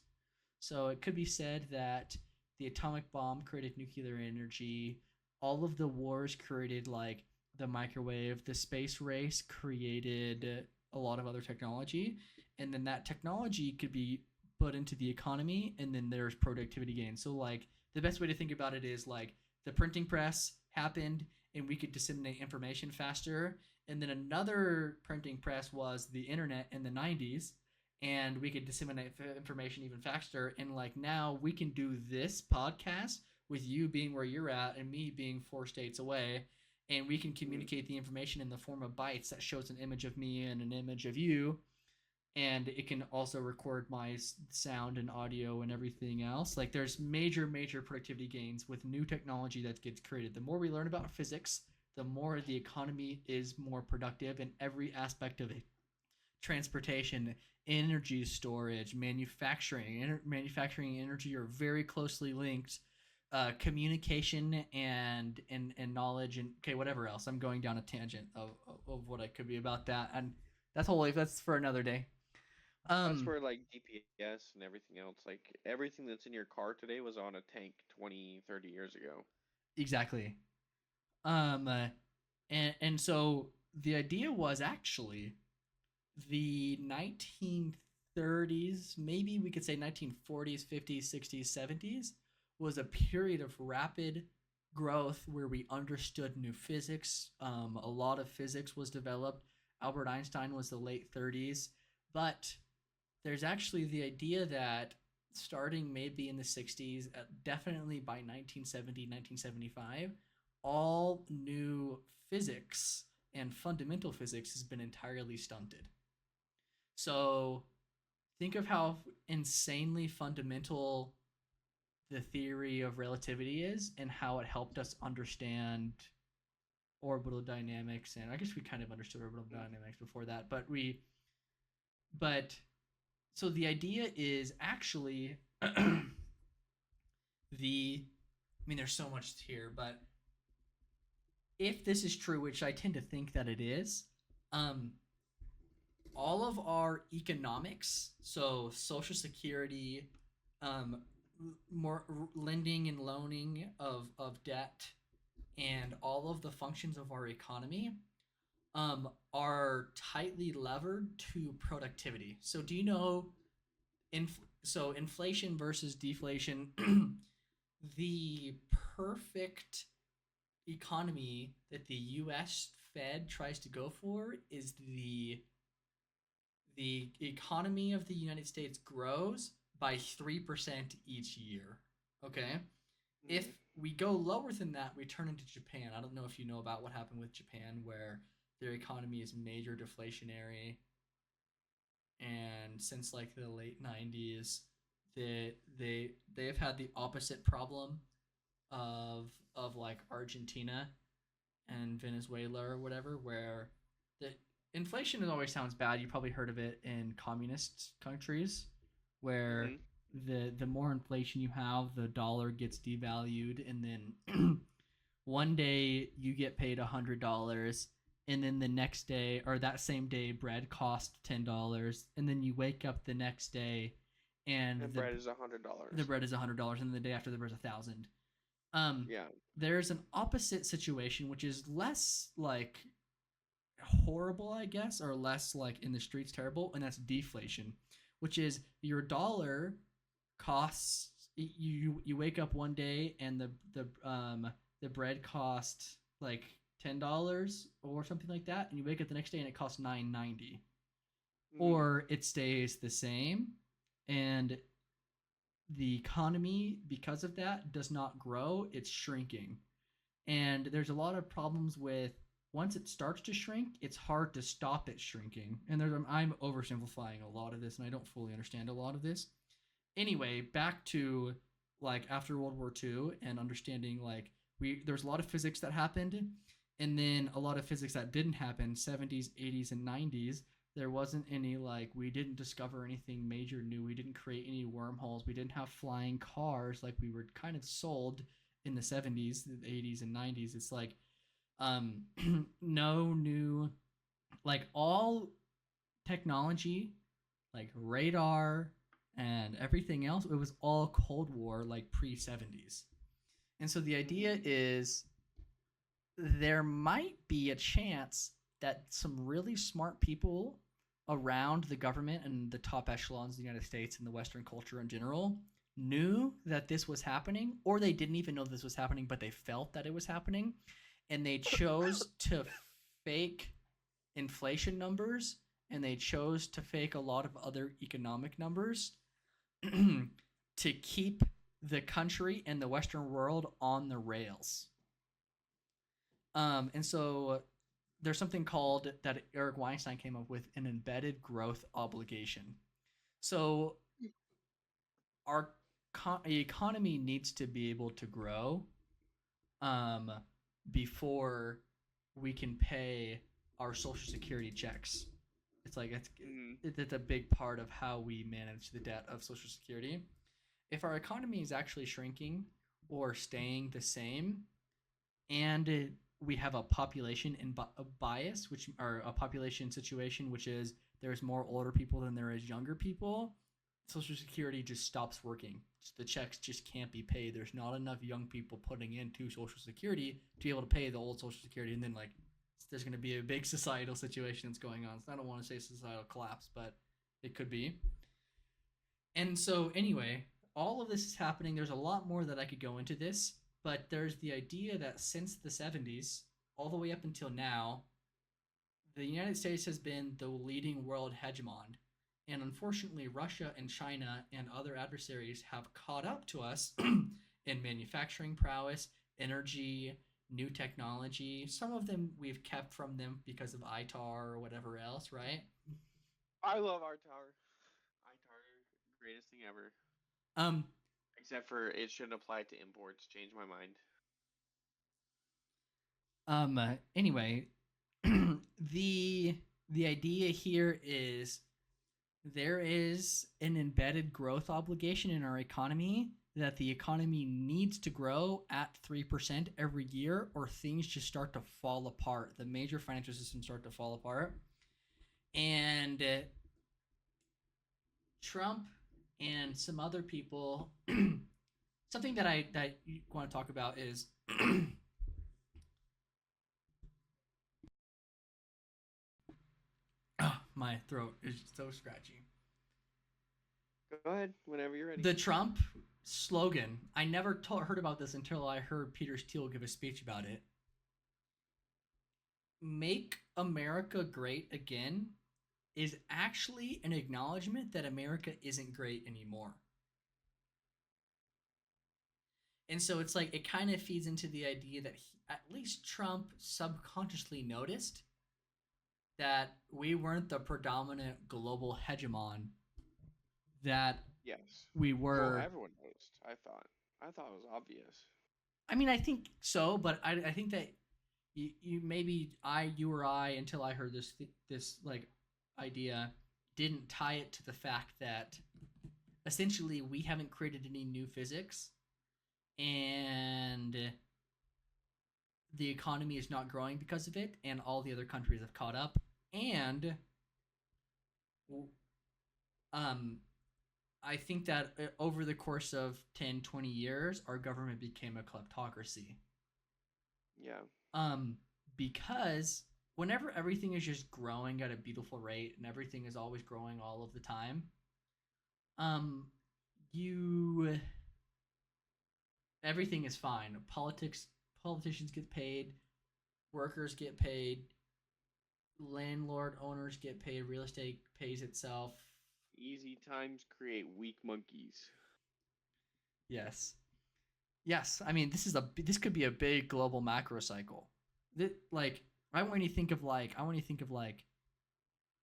So it could be said that the atomic bomb created nuclear energy. All of the wars created like the microwave. The space race created a lot of other technology. And then that technology could be put into the economy and then there's productivity gains. So like the best way to think about it is like the printing press happened and we could disseminate information faster. And then another printing press was the internet in the 90s, and we could disseminate information even faster. And like now we can do this podcast with you being where you're at and me being 4 states away, and we can communicate the information in the form of bytes that shows an image of me and an image of you, and it can also record my sound and audio and everything else. Like there's major productivity gains with new technology that gets created. The more we learn about physics, the more the economy is more productive in every aspect of it. Transportation, energy storage, manufacturing. Manufacturing and energy are very closely linked. Communication and knowledge and okay, whatever else. I'm going down a tangent of what I could be about that, and that's for another day. That's where like GPS and everything else, like everything that's in your car today was on a tank 20, 30 years ago. Exactly. And so the idea was actually the 1930s, maybe we could say 1940s, 50s, 60s, 70s was a period of rapid growth where we understood new physics. A lot of physics was developed. Albert Einstein was the late 30s, but there's actually the idea that starting maybe in the 60s, definitely by 1970, 1975, all new physics and fundamental physics has been entirely stunted. So think of how insanely fundamental the theory of relativity is and how it helped us understand orbital dynamics. And I guess we kind of understood orbital dynamics before that, but so the idea is actually there's so much here, but if this is true, which I tend to think that it is, all of our economics, so Social Security, more lending and loaning of debt, and all of the functions of our economy are tightly levered to productivity. So do you know, inflation versus deflation, the perfect economy that the U.S. Fed tries to go for is the economy of the United States grows by 3% each year. Okay? If we go lower than that, we turn into Japan. I don't know if you know about what happened with Japan, where their economy is major deflationary, and since like the late 90s, they've had the opposite problem of like Argentina and Venezuela or whatever, where the inflation always sounds bad. You probably heard of it in communist countries, where the more inflation you have, the dollar gets devalued, and then one day you get paid $100, and then the next day or that same day bread cost $10, and then you wake up the next day and the bread is $100. The bread is $100, and the day after the bread is $1,000. Yeah. There's an opposite situation, which is less like horrible, I guess, or less like in the streets terrible, and that's deflation, which is your dollar costs. You wake up one day and the bread costs like $10 or something like that, and you wake up the next day and it costs $9.90, or it stays the same, and the economy because of that does not grow, it's shrinking. And there's a lot of problems with, once it starts to shrink, it's hard to stop it shrinking. And I'm oversimplifying a lot of this, and I don't fully understand a lot of this. Anyway, back to like after World War II and understanding like there's a lot of physics that happened, and then a lot of physics that didn't happen, 70s, 80s, and 90s. There wasn't any, like, we didn't discover anything major new. We didn't create any wormholes. We didn't have flying cars like we were kind of sold in the 70s, the 80s, and 90s. It's like, no new, like, all technology, like radar and everything else, it was all Cold War, like pre-70s. And so the idea is there might be a chance that some really smart people around the government and the top echelons of the United States and the Western culture in general knew that this was happening, or they didn't even know this was happening, but they felt that it was happening, and they chose to fake inflation numbers, and they chose to fake a lot of other economic numbers to keep the country and the Western world on the rails. And so there's something called that Eric Weinstein came up with, an embedded growth obligation. So our economy needs to be able to grow before we can pay our social security checks. It's like it's a big part of how we manage the debt of social security. If our economy is actually shrinking or staying the same, and we have a population bias, which or a population situation, which is there's more older people than there is younger people, social security just stops working. The checks just can't be paid. There's not enough young people putting into social security to be able to pay the old social security, and then like there's going to be a big societal situation that's going on. So I don't want to say societal collapse, but it could be. And so anyway, all of this is happening. There's a lot more that I could go into this, but there's the idea that since the 70s all the way up until now, the United States has been the leading world hegemon. And unfortunately, Russia and China and other adversaries have caught up to us in manufacturing prowess, energy, new technology. Some of them we've kept from them because of ITAR or whatever else, right? I love ITAR. ITAR, greatest thing ever. Except for it shouldn't apply to imports. Change my mind. Anyway, the idea here is there is an embedded growth obligation in our economy that the economy needs to grow at 3% every year, or things just start to fall apart. The major financial systems start to fall apart. And Trump and some other people, something that you want to talk about is oh, my throat is so scratchy. Go ahead, whenever you're ready. The Trump slogan, I never heard about this until I heard Peter Thiel give a speech about it. Make America great again is actually an acknowledgement that America isn't great anymore. And so it's like it kind of feeds into the idea that at least Trump subconsciously noticed that we weren't the predominant global hegemon that yes, we were. Well, everyone noticed. I thought it was obvious. I mean, I think so, but I think that you maybe you or I, until I heard this like idea, didn't tie it to the fact that essentially we haven't created any new physics, and the economy is not growing because of it, and all the other countries have caught up, and I think that over the course of 10, 20 years, our government became a kleptocracy. Yeah. Because whenever everything is just growing at a beautiful rate and everything is always growing all of the time, everything is fine. Politicians get paid, workers get paid, landlord owners get paid, real estate pays itself. Easy times create weak monkeys. Yes. I mean, this could be a big global macro cycle. I want you to think of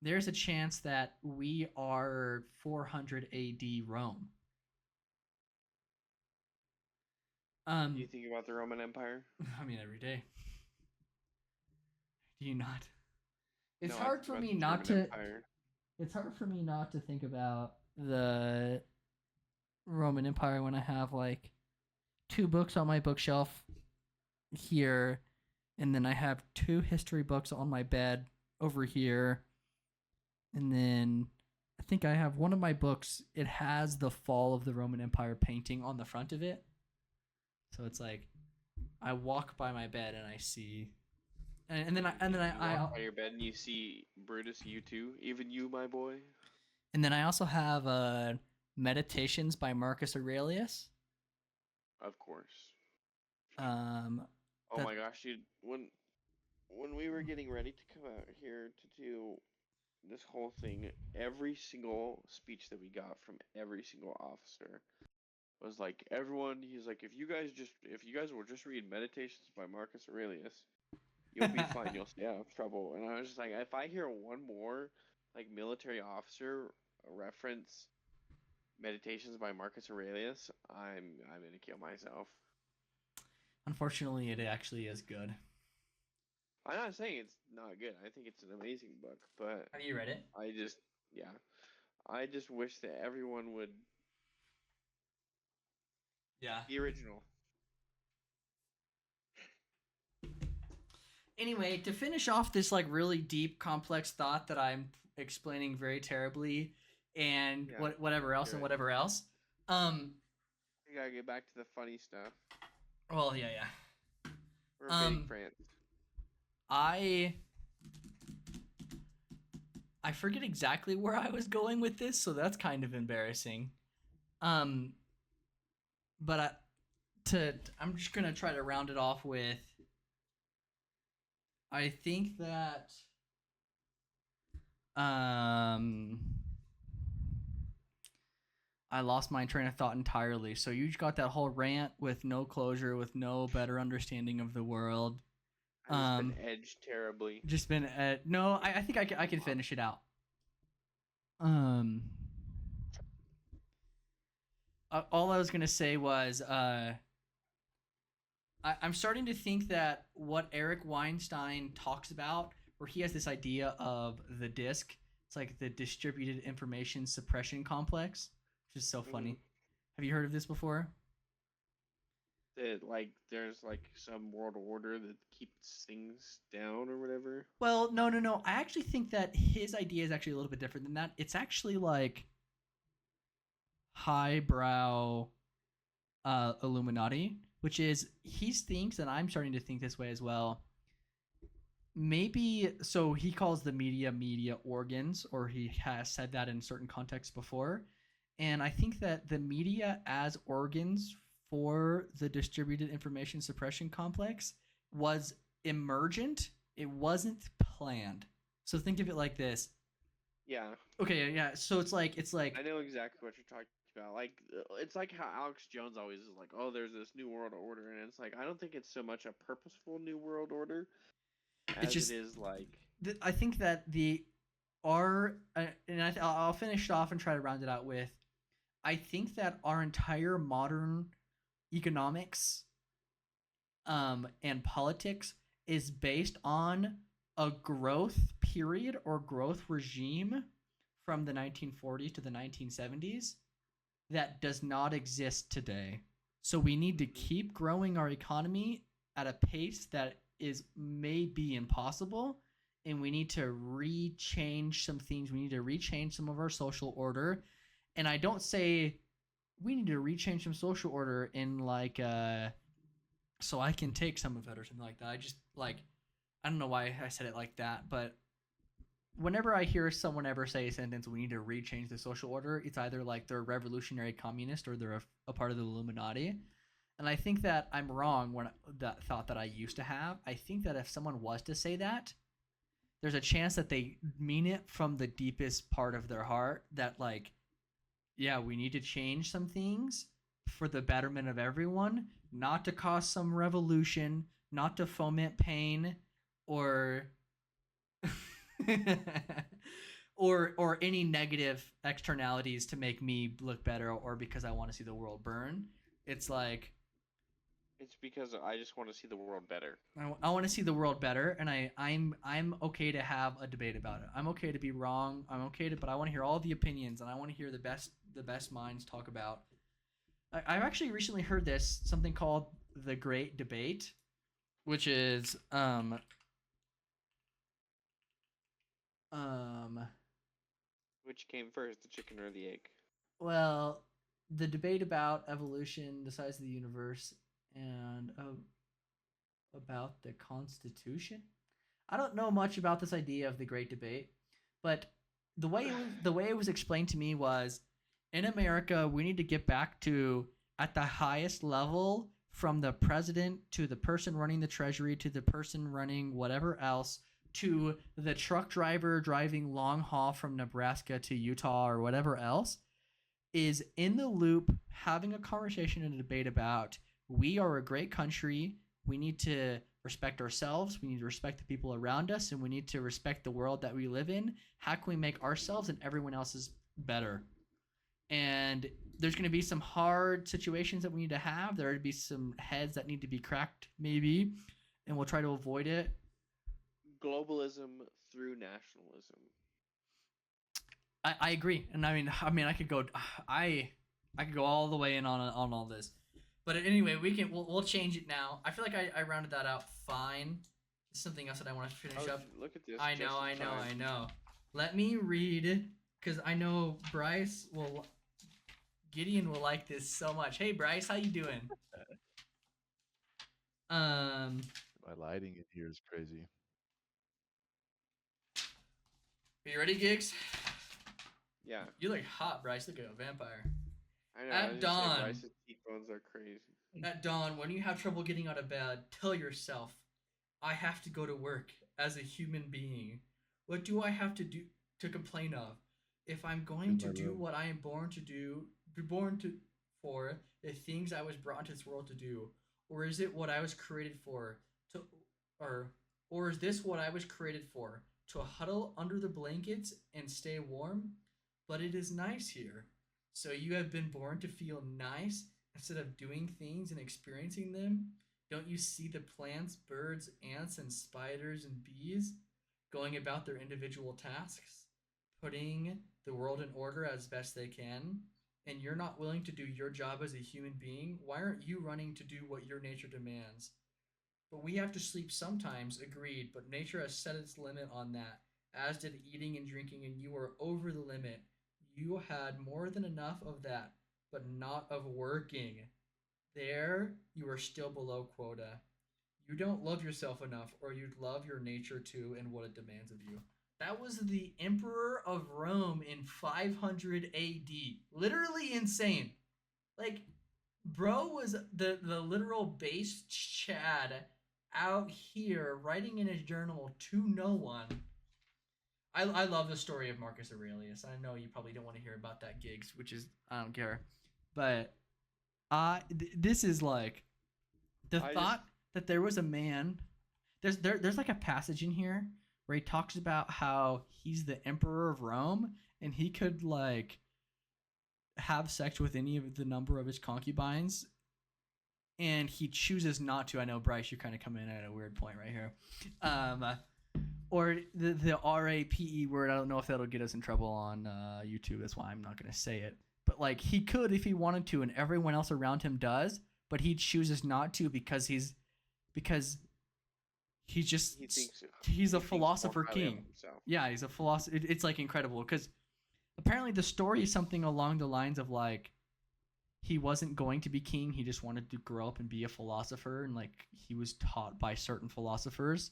there's a chance that we are 400 AD Rome. Do you think about the Roman Empire? I mean, every day. Do you not? It's No, hard for me not to. Empire. It's hard for me not to think about the Roman Empire when I have like 2 books on my bookshelf here, and then I have 2 history books on my bed over here, and then I think I have one of my books. It has the fall of the Roman Empire painting on the front of it, so it's like I walk by my bed and I see. And then I walk by your bed and you see Brutus, you too, even you, my boy. And then I also have Meditations by Marcus Aurelius. Of course. Um, Oh That- my gosh, dude! When we were getting ready to come out here to do this whole thing, every single speech that we got from every single officer was like, everyone. He's like, if you guys will just read Meditations by Marcus Aurelius, you'll be fine. You'll stay out of trouble. And I was just like, if I hear one more like military officer reference Meditations by Marcus Aurelius, I'm gonna kill myself. Unfortunately, it actually is good. I'm not saying it's not good. I think it's an amazing book, but Have you read it? I just wish that everyone would Yeah. the original. Anyway, to finish off this like really deep, complex thought that I'm explaining very terribly, and Yeah, whatever else do and it. whatever else. We gotta get back to the funny stuff. Well, yeah. We're big France. I forget exactly where I was going with this, so that's kind of embarrassing. But I'm just gonna try to round it off with. I think that I lost my train of thought entirely. So you just got that whole rant with no closure, with no better understanding of the world. I've just been edged terribly. Just been no. I think I can finish it out. All I was gonna say was I'm starting to think that what Eric Weinstein talks about, where he has this idea of the DISC, it's like the Distributed Information Suppression Complex, which is so funny. Have you heard of this before? That like there's like some world order that keeps things down or whatever. Well, no. I actually think that his idea is actually a little bit different than that. It's actually like highbrow Illuminati, which is he thinks, and I'm starting to think this way as well. Maybe so he calls the media organs, or he has said that in certain contexts before. And I think that the media as organs for the Distributed Information Suppression Complex was emergent. It wasn't planned. So think of it like this. Yeah. Okay, yeah. So it's like I know exactly what you're talking about. Like it's like how Alex Jones always is like, "Oh, there's this new world order," and it's like I don't think it's so much a purposeful new world order as just- it is like. I think that I'll finish it off and try to round it out with. I think that our entire modern economics and politics is based on a growth period or growth regime from the 1940s to the 1970s that does not exist today. So we need to keep growing our economy at a pace that is maybe impossible, and we need to rechange some things. We need to rechange some of our social order. And I don't say we need to rechange some social order in like so I can take some of it or something like that. I just like I don't know why I said it like that, but whenever I hear someone ever say a sentence, we need to rechange the social order, it's either like they're a revolutionary communist or they're a part of the Illuminati. And I think that I'm wrong when that thought that I used to have. I think that if someone was to say that, there's a chance that they mean it from the deepest part of their heart, that like, yeah, we need to change some things for the betterment of everyone, not to cause some revolution, not to foment pain or or any negative externalities to make me look better or because I want to see the world burn. It's like It's because I just want to see the world better. I want to see the world better, and I'm okay to have a debate about it. I'm okay to be wrong. I'm okay to, but I want to hear all the opinions, and I want to hear the best minds talk about. I've actually recently heard this, something called the Great Debate, which is Which came first, the chicken or the egg? well, the debate about evolution, the size of the universe, and about the Constitution. I don't know much about this idea of the Great Debate, but the way it was explained to me was in America, we need to get back to at the highest level, from the president to the person running the treasury to the person running whatever else to the truck driver driving long haul from Nebraska to Utah or whatever else, is in the loop having a conversation and a debate about we are a great country. We need to respect ourselves. We need to respect the people around us, and we need to respect the world that we live in. How can we make ourselves and everyone else's better? And there's going to be some hard situations that we need to have. There would be some heads that need to be cracked, maybe, and we'll try to avoid it. Globalism through nationalism. I agree, and I mean, I could go all the way in on all this, but anyway, we'll change it now. I feel like I rounded that out fine. Something else that I want to finish up. Look at this. I know. Let me read, because I know Gideon will like this so much. Hey Bryce, how you doing? My lighting in here is crazy. Are you ready, Gigs? Yeah. You look hot, Bryce. Look like a vampire. I know. At dawn. Bryce's cheekbones are crazy. At dawn, when you have trouble getting out of bed, tell yourself, I have to go to work as a human being. What do I have to do to complain of? If I'm going to do what I am born for, the things I was brought into this world to do, or is it what I was created for or is this what I was created for? To huddle under the blankets and stay warm? But it is nice here. So you have been born to feel nice instead of doing things and experiencing them? Don't you see the plants, birds, ants, and spiders and bees going about their individual tasks, putting the world in order as best they can? And you're not willing to do your job as a human being? Why aren't you running to do what your nature demands? But we have to sleep sometimes, agreed, but nature has set its limit on that, as did eating and drinking, and you are over the limit. You had more than enough of that, but not of working. There, you are still below quota. You don't love yourself enough, or you'd love your nature too and what it demands of you. That was the Emperor of Rome in 500 AD. Literally insane. Like, bro was the literal base Chad out here writing in his journal to no one. I love the story of Marcus Aurelius. I know you probably don't want to hear about that, Gigs, which is, I don't care. But this is like the thought that there was a man. There's like a passage in here where he talks about how he's the Emperor of Rome and he could like have sex with any of the number of his concubines, and he chooses not to. I know, Bryce, you're kind of coming in at a weird point right here. Or the RAPE word, I don't know if that'll get us in trouble on YouTube. That's why I'm not going to say it. But like, he could if he wanted to, and everyone else around him does, but he chooses not to because he's a philosopher king. Yeah, he's a philosopher. It's like incredible because apparently the story is something along the lines of like, he wasn't going to be king. He just wanted to grow up and be a philosopher, and like he was taught by certain philosophers.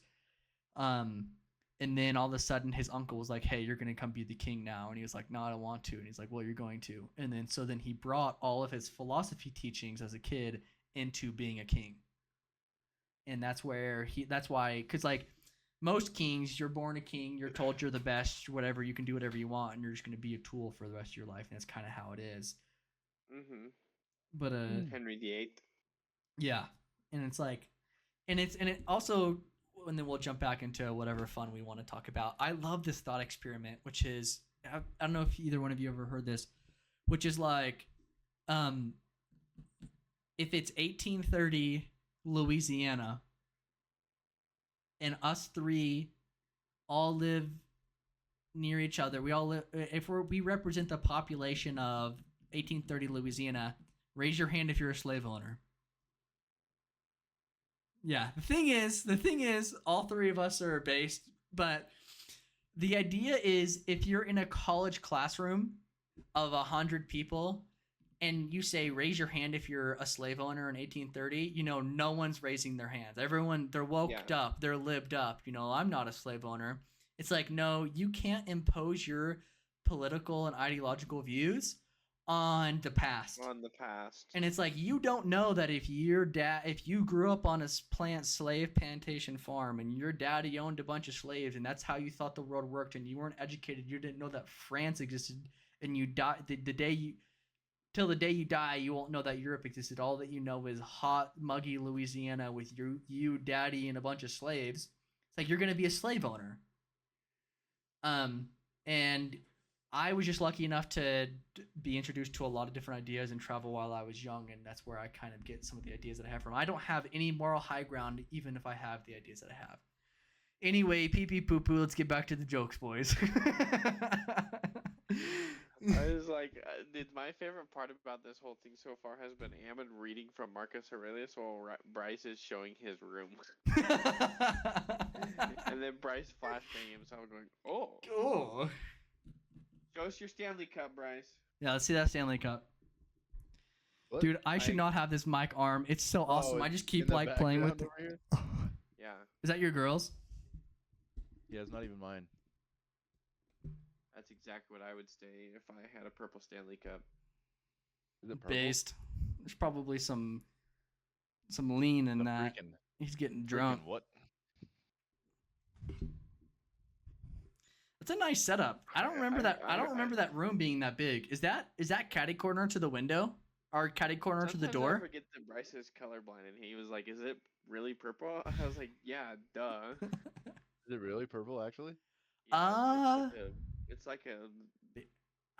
And then all of a sudden his uncle was like, hey, you're going to come be the king now. And he was like, no, I don't want to. And he's like, well, you're going to. And then he brought all of his philosophy teachings as a kid into being a king. And that's why, because like most kings, you're born a king, you're told you're the best, whatever, you can do whatever you want, and you're just going to be a tool for the rest of your life. And that's kind of how it is. Mm-hmm. But Henry VIII. Yeah. And it's like, and it also, and then we'll jump back into whatever fun we want to talk about. I love this thought experiment, which is, I don't know if either one of you ever heard this, which is like, if it's 1830 Louisiana and us three all live near each other, we represent the population of 1830 Louisiana, raise your hand if you're a slave owner. Yeah, the thing is, all three of us are based, but the idea is if you're in a college classroom of 100 people and you say, raise your hand if you're a slave owner in 1830, no one's raising their hands. Everyone, they're woked up, they're lived up. I'm not a slave owner. It's like, no, you can't impose your political and ideological views on the past. On the past. And it's like, you don't know that if you grew up on a plant slave plantation farm and your daddy owned a bunch of slaves and that's how you thought the world worked and you weren't educated, you didn't know that France existed, and you die till the day you die, you won't know that Europe existed. All that you know is hot, muggy Louisiana with you daddy and a bunch of slaves. It's like, you're going to be a slave owner. And I was just lucky enough to be introduced to a lot of different ideas and travel while I was young, and that's where I kind of get some of the ideas that I have from. I don't have any moral high ground, even if I have the ideas that I have. Anyway, pee-pee poo-poo, let's get back to the jokes, boys. I was like, my favorite part about this whole thing so far has been Ammon reading from Marcus Aurelius while Bryce is showing his room. And then Bryce flashbanging himself going, oh. Oh. Show us your Stanley Cup, Bryce. Yeah, let's see that Stanley Cup. What? Dude, I should not have this mic arm. It's so awesome. I just keep like playing with it. Yeah. Is that your girl's? Yeah, it's not even mine. That's exactly what I would say if I had a purple Stanley Cup. Is it purple? Based. There's probably some lean in The that. freaking- He's getting drunk. freaking what? It's a nice setup. I don't remember that room being that big. Is that catty corner to the window? Or catty corner to the Sometimes I door? forget that Bryce is colorblind, and he was like, "Is it really purple?" I was like, "Yeah, duh." Is it really purple, actually? Yeah, it's like a.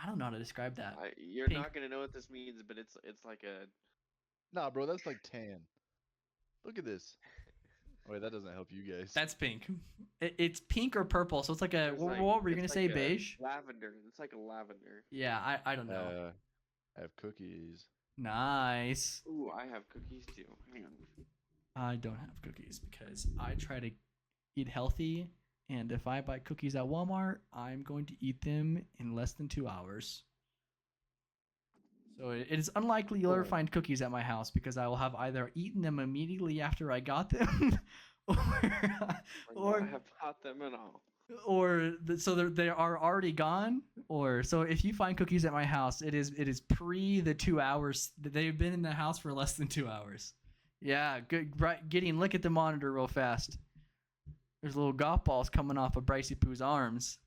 I don't know how to describe that. You're Pink. not gonna know what this means, but it's like a. Nah, bro, that's like tan. Look at this. Oh, wait, that doesn't help you guys. That's pink. It's pink or purple, so it's like a. It's What were you gonna it's say? like a Beige? Lavender. It's like a lavender. Yeah, I don't know. I have cookies. Nice. Ooh, I have cookies too. Hang on. I don't have cookies because I try to eat healthy, and if I buy cookies at Walmart, I'm going to eat them in less than 2 hours. So it is unlikely you'll ever find cookies at my house because I will have either eaten them immediately after I got them, or I have bought them and all. so they are already gone, or so if you find cookies at my house, it is pre the 2 hours. They've been in the house for less than 2 hours. Yeah, good. Right, Gideon, look at the monitor real fast. There's little golf balls coming off of Brycey Poo's arms.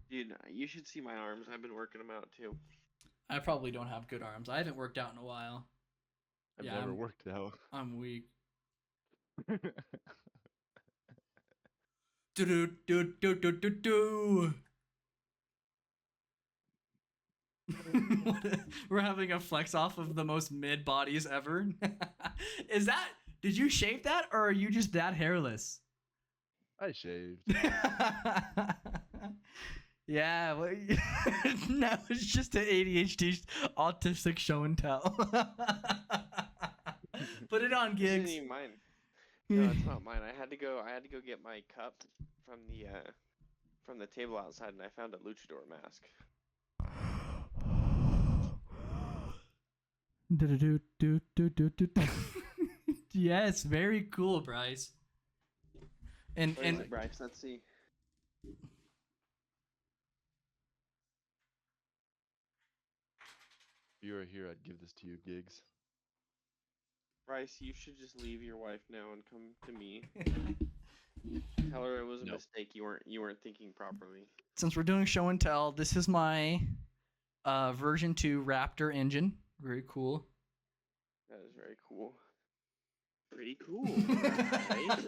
Dude, you should see my arms. I've been working them out too. I probably don't have good arms. I haven't worked out in a while. I've Yeah, never worked out. I'm weak. Do do do do do do do. We're having a flex off of the most mid bodies ever. Is that? Did you shave that, or are you just that hairless? I shaved. Yeah, well, no, it's just an ADHD autistic show and tell. Put it on, This Gigs. isn't even mine. No, it's not mine. I had to go get my cup from the table outside, and I found a luchador mask. Yes, very cool, Bryce. And Where is it, Bryce? Let's see. If you were here, I'd give this to you, Gigs. Bryce, you should just leave your wife now and come to me. Tell her it was a Nope. mistake. You weren't thinking properly. since we're doing show and tell, this is my version 2 Raptor engine. Very cool. That is very cool. Pretty cool. Right?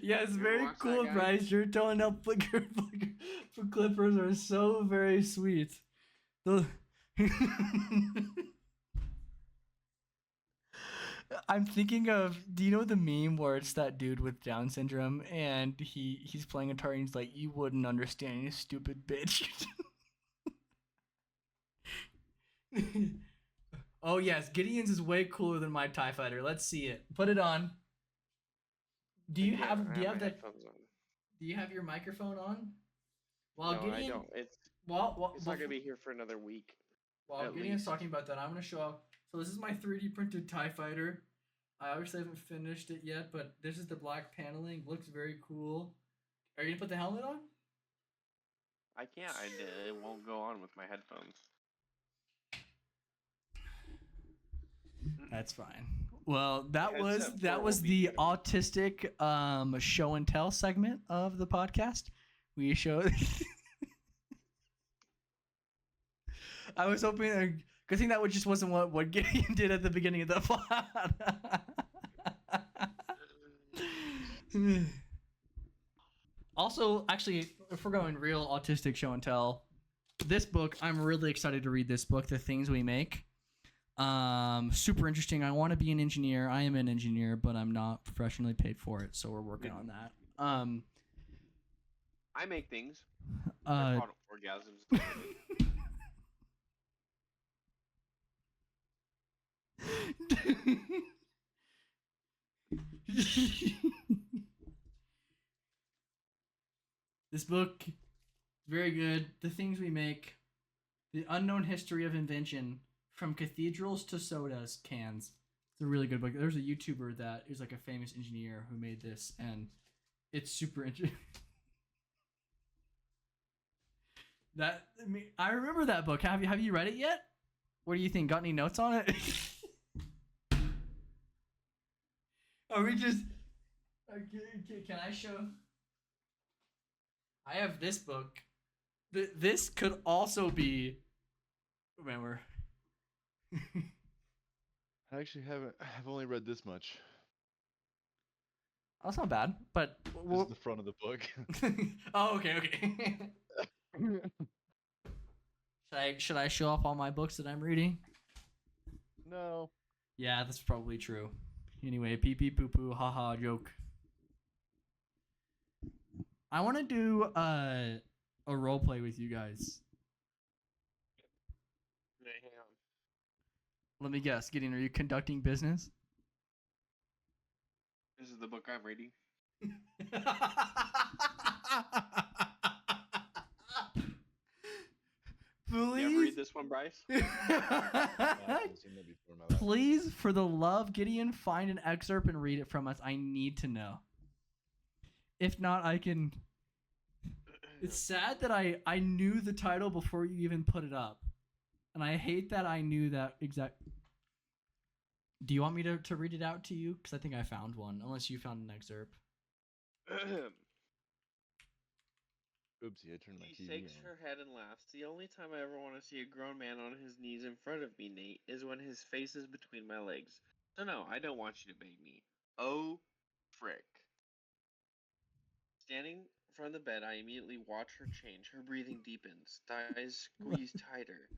Yes, You very watch that cool, guy? Bryce. Your toe and nail flicker for clippers are so very sweet. The- I'm thinking of, do you know the meme where it's that dude with Down syndrome and he's playing guitar and he's like, you wouldn't understand, you stupid bitch. Oh yes, Gideon's is way cooler than my TIE Fighter. Let's see it. Put it on. Do you Yeah, have I do you have my that headphones on. do you have your microphone on? While No, I Gideon don't. It's while not gonna be here for another week. while at Gideon's least. talking about that, I'm gonna show off. So this is my 3D printed TIE Fighter. I obviously haven't finished it yet, but this is the black paneling. Looks very cool. Are you gonna put the helmet on? I can't. It won't go on with my headphones. That's fine. Well, that The was headset that port was will be the good. autistic show and tell segment of the podcast. We showed. I was hoping. Good thing that just wasn't what Gideon did at the beginning of the pod. Also, actually, if we're going real autistic show and tell, this book, I'm really excited to read this book, The Things We Make. Super interesting. I want to be an engineer. I am an engineer, but I'm not professionally paid for it, so we're working on that. I make things. They're called orgasms. This book, very good. The Things We Make, The Unknown History of Invention, From Cathedrals to Sodas Cans. It's a really good book. There's a YouTuber that is like a famous engineer who made this, and it's super interesting. I remember that book. Have you read it yet? What do you think? Got any notes on it? Are we just? Can I show? I have this book. This could also be. Remember. I actually haven't. I've only read this much. That's not bad, but This is the front of the book. oh, okay. Should I show off all my books that I'm reading? No. Yeah, that's probably true. Anyway, pee pee poo poo, haha, joke. I want to do a role play with you guys. Hang on. Let me guess, Gideon, are you conducting business? This is the book I'm reading. Please. You ever read this one, Bryce? Please, for the love, Gideon, find an excerpt and read it from us. I need to know. If not, I can. It's sad that I knew the title before you even put it up, and I hate that I knew that exact. Do you want me to read it out to you? Because I think I found one, unless you found an excerpt. Oopsie, I turned my She TV shakes on. her head and laughs. The only time I ever want to see a grown man on his knees in front of me, Nate, is when his face is between my legs. So no, I don't want you to bang me. Oh, frick. Standing in front of the bed, I immediately watch her change. Her breathing deepens. Thighs squeeze tighter.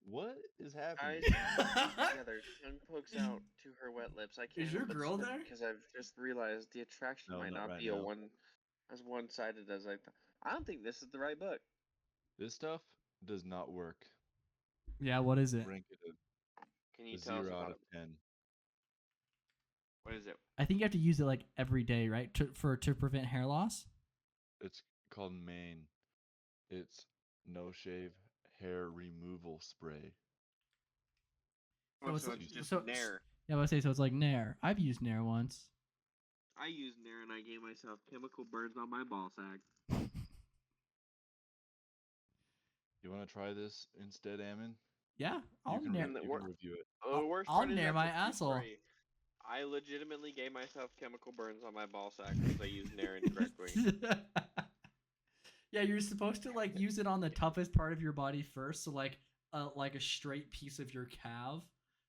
What is happening? Eyes together. Tongue pokes out to her wet lips. I can't Is your help but girl smirk there? because I've just realized the attraction No, might not not right be now. as one-sided as I thought. I don't think this is the right book. This stuff does not work. Yeah, what is it? Rank it Can you a tell us 0 about out it? of 10. What is it? I think you have to use it like every day, right? To prevent hair loss. It's called Mane. It's no shave hair removal spray. Oh, So so it's- it's just so- Nair. Yeah, I would say so. It's like Nair. I've used Nair once. I used Nair and I gave myself chemical burns on my ball sack. You want to try this instead, Ammon? Yeah, I'll You can, Nair. And the you wor- can review it. The worst I'll part is Nair that's my a true asshole. story. I legitimately gave myself chemical burns on my ball sack because I used Nair incorrectly. Yeah, you're supposed to like use it on the toughest part of your body first. So like a straight piece of your calf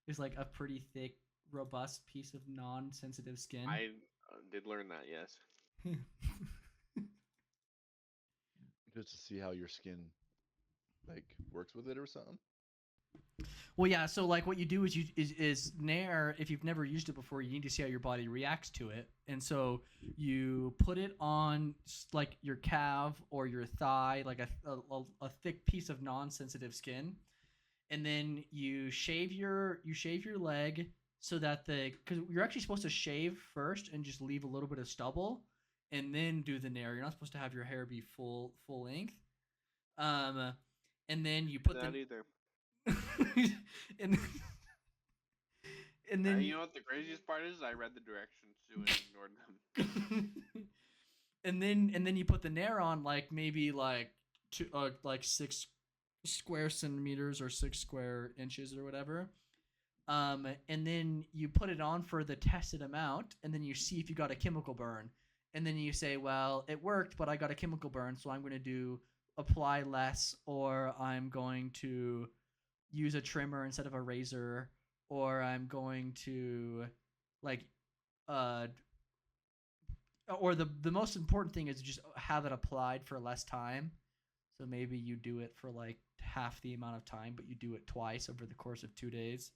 is like a pretty thick, robust piece of non-sensitive skin. I did learn that, yes. Just to see how your skin like works with it or something. Well, yeah. So like, what you do is Nair. If you've never used it before, you need to see how your body reacts to it, and so you put it on like your calf or your thigh, like a thick piece of non-sensitive skin, and then you shave your leg so that because you're actually supposed to shave first and just leave a little bit of stubble, and then do the Nair. You're not supposed to have your hair be full length. And then you put That either. and then You know what the craziest part is? I read the directions too and ignored them. and then you put the Nair on like maybe like like 6 square centimeters or 6 square inches or whatever. And then you put it on for the tested amount, and then you see if you got a chemical burn, and then you say, well, it worked, but I got a chemical burn, so I'm going to apply less, or I'm going to use a trimmer instead of a razor, or I'm going to like uh or the most important thing is just have it applied for less time. So maybe you do it for like half the amount of time, but you do it twice over the course of 2 days.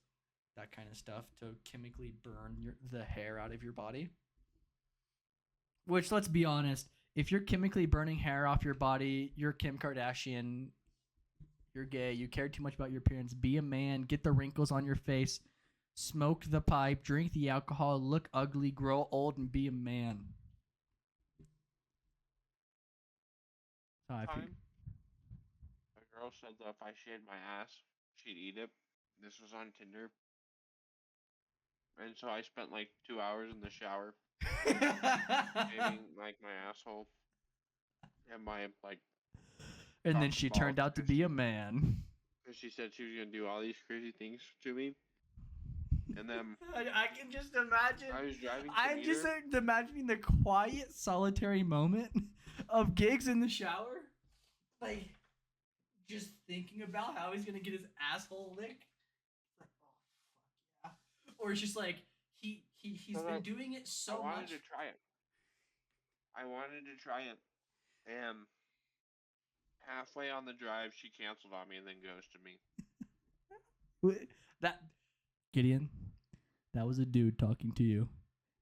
That kind of stuff to chemically burn the hair out of your body. Which, let's be honest, if you're chemically burning hair off your body, you're Kim Kardashian, you're gay, you care too much about your appearance. Be a man, get the wrinkles on your face, smoke the pipe, drink the alcohol, look ugly, grow old, and be a man. Time, a girl said that if I shaved my ass, she'd eat it. This was on Tinder. And so I spent like 2 hours in the shower shaving like my asshole and my like. And then she turned out to be a man. Because she said she was gonna do all these crazy things to me. And then I can just imagine. I was driving. I'm just imagining the quiet, solitary moment of Gigs in the shower, like just thinking about how he's gonna get his asshole licked. Like, oh fuck yeah! Or it's just like he's been doing it so much. I wanted to try it. And halfway on the drive, she canceled on me and then ghosted me. That Gideon, that was a dude talking to you.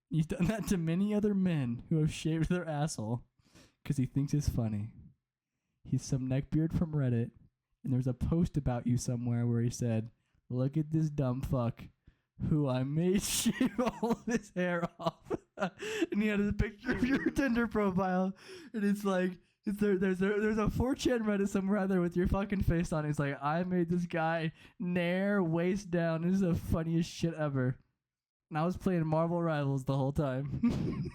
He's done that to many other men who have shaved their asshole because he thinks it's funny. He's some neckbeard from Reddit, and there's a post about you somewhere where he said, "Look at this dumb fuck who I made shave all of his hair off." And he had a picture of your Tinder profile, and it's like, there's a 4chan Reddit somewhere out there with your fucking face on it. It's like, I made this guy nair waist down. This is the funniest shit ever. And I was playing Marvel Rivals the whole time.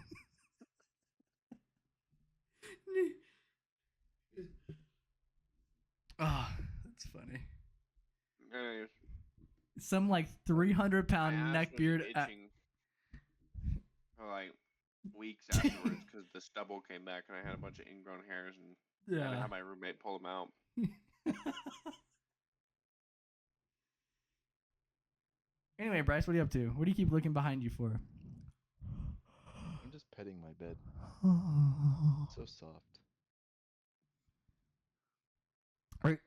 Oh, that's funny. Anyways, Some like 300-pound my ass was neckbeard. itching for like weeks afterwards because the stubble came back and I had a bunch of ingrown hairs and I had to have my roommate pull them out. Anyway, Bryce, what are you up to? What do you keep looking behind you for? I'm just petting my bed. So soft.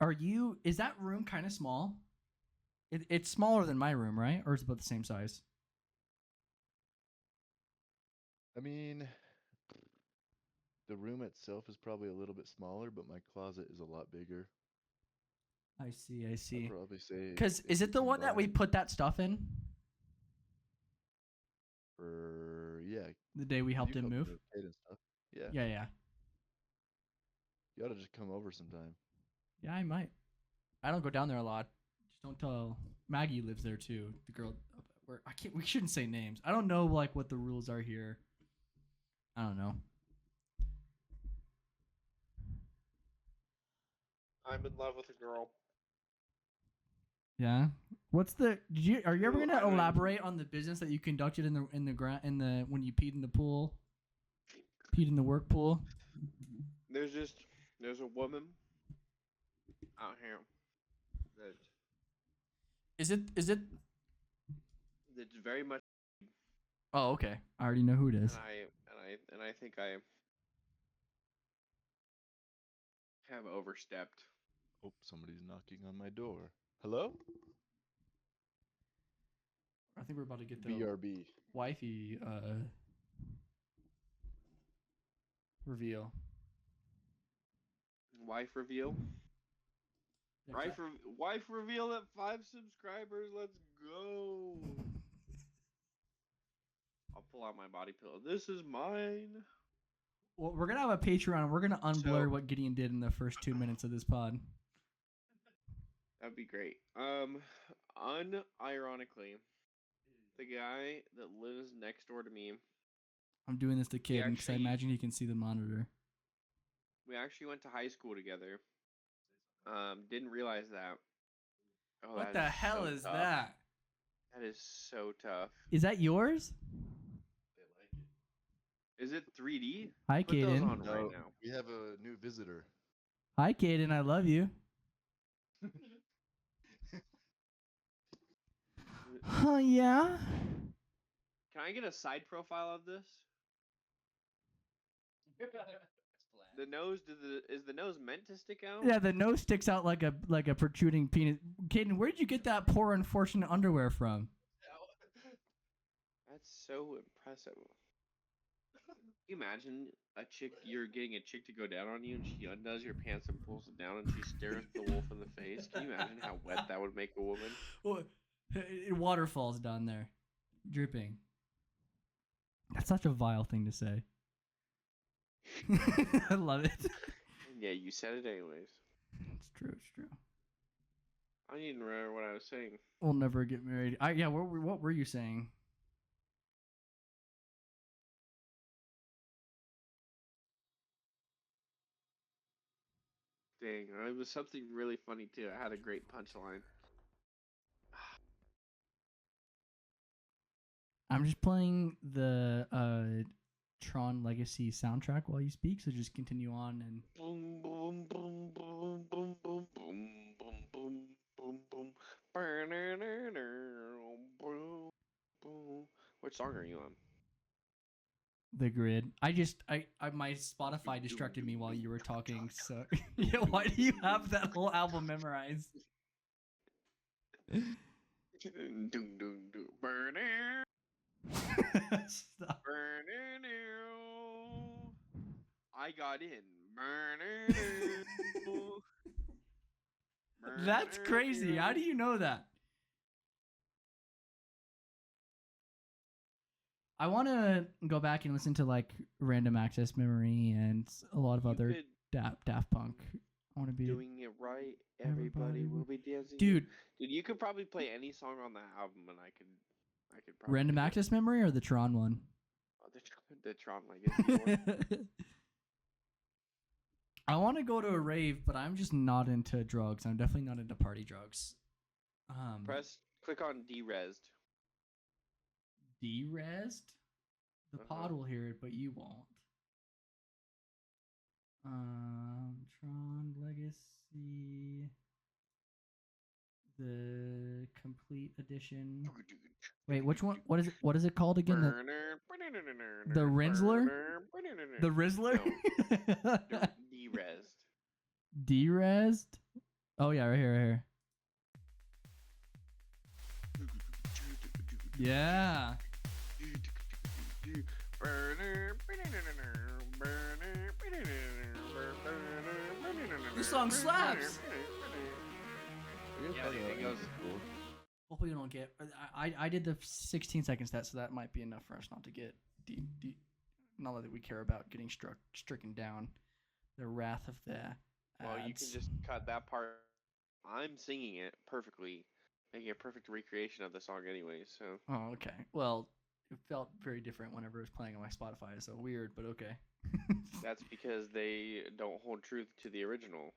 Are you? Is that room kind of small? It's smaller than my room, right? Or is it about the same size? I mean, the room itself is probably a little bit smaller, but my closet is a lot bigger. I see. I'd probably say. Because if is it the one that we combined put that stuff in? Yeah. The day we helped you him move? with the kid and stuff. Yeah. Yeah. You ought to just come over sometime. Yeah, I might. I don't go down there a lot. Just don't tell. Maggie lives there too. The girl up where I can't. We shouldn't say names. I don't know like what the rules are here. I don't know. I'm in love with a girl. Yeah. What's the? Are you ever Ooh, gonna I don't- elaborate on the business that you conducted in the when you peed in the pool? Peed in the work pool. There's a woman out here that Is it? that's very much Oh, okay. I already know who it is. and I think I have overstepped. Oh, somebody's knocking on my door. Hello? I think we're about to get the BRB. wifey reveal. Wife reveal. Yeah, Wife reveal at 5 subscribers. Let's go. I'll pull out my body pillow. This is mine. Well, we're gonna have a Patreon. And we're gonna unblur So- what Gideon did in the first 2 minutes of this pod. That'd be great. Unironically, the guy that lives next door to me, I'm doing this to Kid because I actually- imagine he can see the monitor. we actually went to high school together. Didn't realize that. Oh, What that the is hell so is tough. that? That is so tough. Is that yours? They like it. Is it 3D? Hi, Put those Kaden. on No, right now. we have a new visitor. Hi, Kaden. I love you. Oh, yeah? Can I get a side profile of this? The nose, is the nose meant to stick out? Yeah, the nose sticks out like a protruding penis. Kaden, where did you get that poor unfortunate underwear from? That's so impressive. Can you imagine you're getting a chick to go down on you and she undoes your pants and pulls it down and she stares the wolf in the face? Can you imagine how wet that would make a woman? Well, waterfalls down there, dripping. That's such a vile thing to say. I love it. Yeah, you said it anyways. It's true. It's true. I don't even remember what I was saying. We'll never get married. Yeah. What were you saying? Dang, it was something really funny too. I had a great punchline. I'm just playing the Tron Legacy soundtrack while you speak, so just continue on and. Boom, boom, boom, boom, boom, boom, boom, boom, boom, boom, boom. Boom. Which song are you on? The Grid. I my Spotify distracted me while you were talking. So yeah, why do you have that whole album memorized? Dun, dun, dun. Stop. I got in. That's crazy. How do you know that? I want to go back and listen to like Random Access Memory and a lot of other Daft Punk. I want to be doing it right. Everybody will be dancing. Dude, you could probably play any song on the album, and I could probably Random do it. Access Memory or the Tron one? Oh, the Tron Legacy one. I want to go to a rave, but I'm just not into drugs. I'm definitely not into party drugs. Click on derezzed. Derezzed? The pod will hear it, but you won't. Tron Legacy, the complete edition. Wait, which one? What is it? What is it called again? The Rinsler? The Rizzler? No. Derezzed. Derezzed? Oh yeah, right here. Yeah. This song slaps. Yeah, it goes. Hopefully you don't get. I did the 16 second stat, so that might be enough for us not to get not that we care about getting stricken down. The wrath of the ads. Well, you can just cut that part. I'm singing it perfectly, making a perfect recreation of the song anyway. So. Oh, okay. Well, it felt very different whenever it was playing on my Spotify. So weird, but okay. That's because they don't hold truth to the original.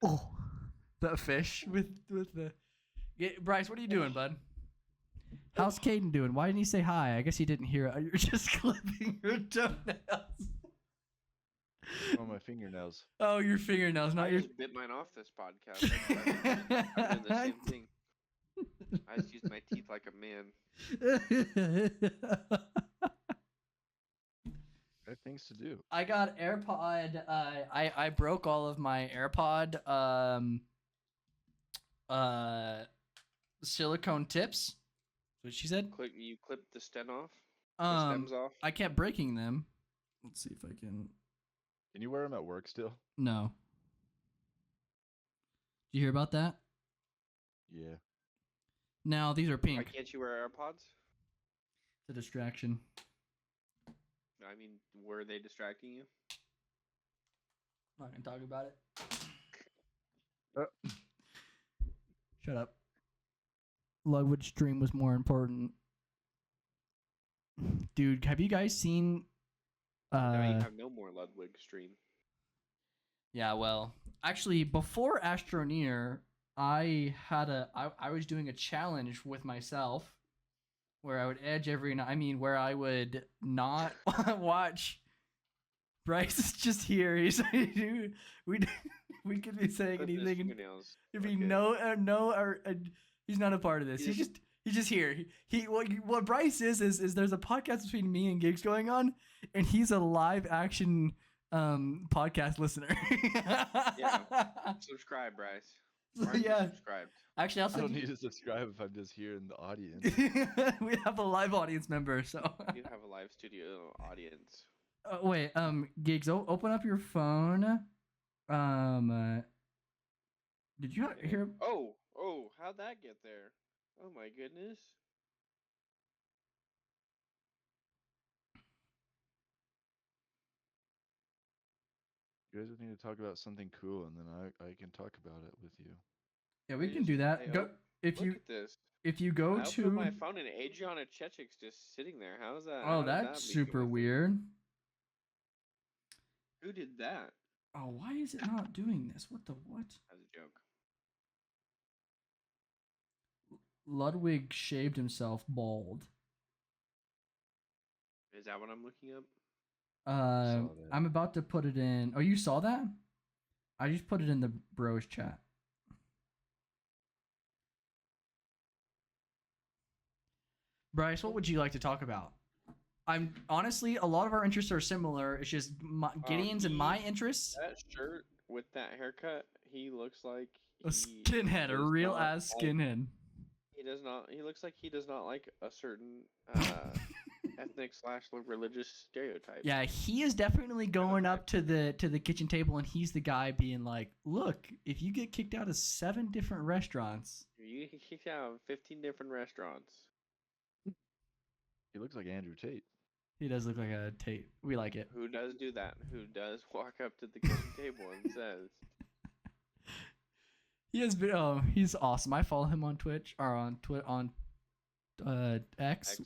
Oh, that fish with the. Bryce, what are you doing, bud? How's Caden doing? Why didn't he say hi? I guess he didn't hear it. You're just clipping your toenails. On my fingernails. Oh, your fingernails, not I your. just bit mine off this podcast. I'm doing the same thing. I just use my teeth like a man. I have things to do. I got AirPod. I broke all of my AirPod silicone tips. That's what she said. You clipped the stem off. The Um, stems off. I kept breaking them. Let's see if I can. Can you wear them at work still? No. Did you hear about that? Yeah. Now these are Why pink. can't you wear AirPods? It's a distraction. I mean, were they distracting you? I'm not gonna talk about it. Uh. Shut up. Lugwood stream was more important. Dude, have you guys seen? Now you have no more Ludwig stream. Yeah, well, actually, before Astroneer, I was doing a challenge with myself where I would edge every night. I mean, where I would not watch. Bryce is just here. He's dude, we could be saying Clip his anything. fingernails. If he Okay. he's not a part of this. He's just here. He what Bryce is there's a podcast between me and Gigs going on, and he's a live action podcast listener. Yeah. Subscribe, Bryce. So, Why aren't you yeah. subscribed? Actually, I'll I don't send need to subscribe if I'm just here in the audience. we have a live audience member, so. You have a live studio audience. Wait, Gigs, open up your phone. Did you hear? Oh, how'd that get there? Oh my goodness. You guys need to talk about something cool, and then I can talk about it with you. Yeah, we I can do just- that. I Go op- if Look you at this. if you go I to. opened my phone and Adriana Chechik's just sitting there. How's that? Oh, how did that's that become super a thing? weird. Who did that? Oh, why is it not doing this? What the what? As a joke. Ludwig shaved himself bald. Is that what I'm looking up? Saw that. I'm about to put it in. Oh, you saw that? I just put it in the bros chat. Bryce, what would you like to talk about? I'm honestly, a lot of our interests are similar. It's just Gideon's and my interests. That shirt with that haircut, he looks like A he skinhead, a does real not ass like- skinhead. He does not. He looks like he does not like a certain ethnic/religious stereotype. Yeah, he is definitely going up to the kitchen table, and he's the guy being like, "Look, if you get kicked out of 7 different restaurants." You get kicked out of 15 different restaurants. He looks like Andrew Tate. He does look like a Tate. We like it. Who does do that? Who does walk up to the kitchen table and says, He has been. Oh, he's awesome. I follow him on Twitch or on X.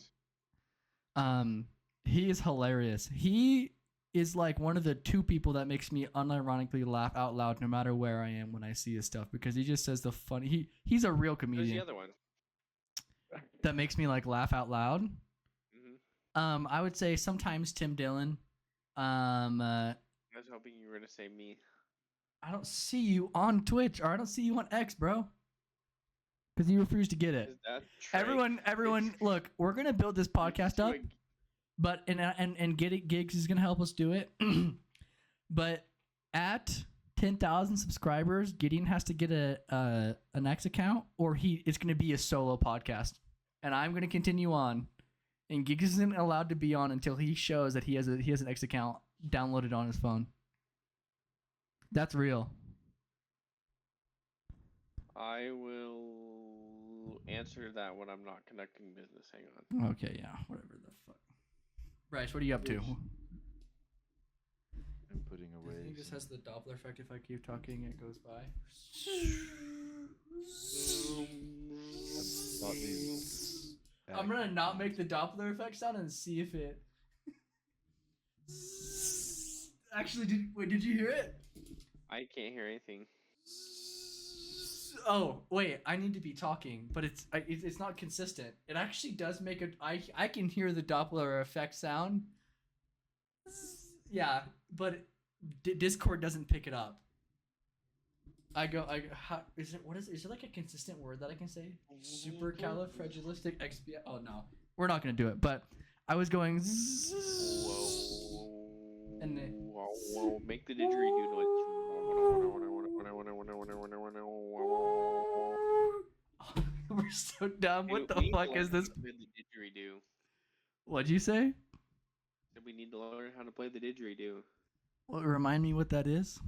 X? He is hilarious. He is like one of the 2 people that makes me unironically laugh out loud no matter where I am when I see his stuff, because he just says the funny. He's a real Who's the comedian other one? that makes me like laugh out loud. Mm-hmm. I would say sometimes Tim Dillon. I was hoping you were gonna say me. I don't see you on Twitch, or I don't see you on X, bro. Because you refuse to get it. Is that Trey? Everyone, look, we're gonna build this podcast up, but and get it. Gigs is gonna help us do it. But at 10,000 subscribers, Gideon has to get an X account, or it's gonna be a solo podcast, and I'm gonna continue on, and Gigs isn't allowed to be on until he shows that he has an X account downloaded on his phone. That's real. I will answer that when I'm not conducting business. Hang on. Okay, yeah, whatever the fuck. Bryce, what are you up to? I'm putting away. I think this some- has the Doppler effect. If I keep talking, it goes by. I bought these I'm gonna not make the Doppler effect sound and see if it. Actually, did you hear it? I can't hear anything. Oh wait, I need to be talking, but it's not consistent. It actually does make I can hear the Doppler effect sound. Yeah, but Discord doesn't pick it up. Is it like a consistent word that I can say? Supercalifragilisticexpialidocious. Oh no, we're not gonna do it. But I was going. Whoa. And Whoa. Make the didgeridoo noise. We're so dumb. What the We need to fuck learn is this? how to play the didgeridoo. What'd you say? We need to learn how to play the didgeridoo. Well, remind me what that is.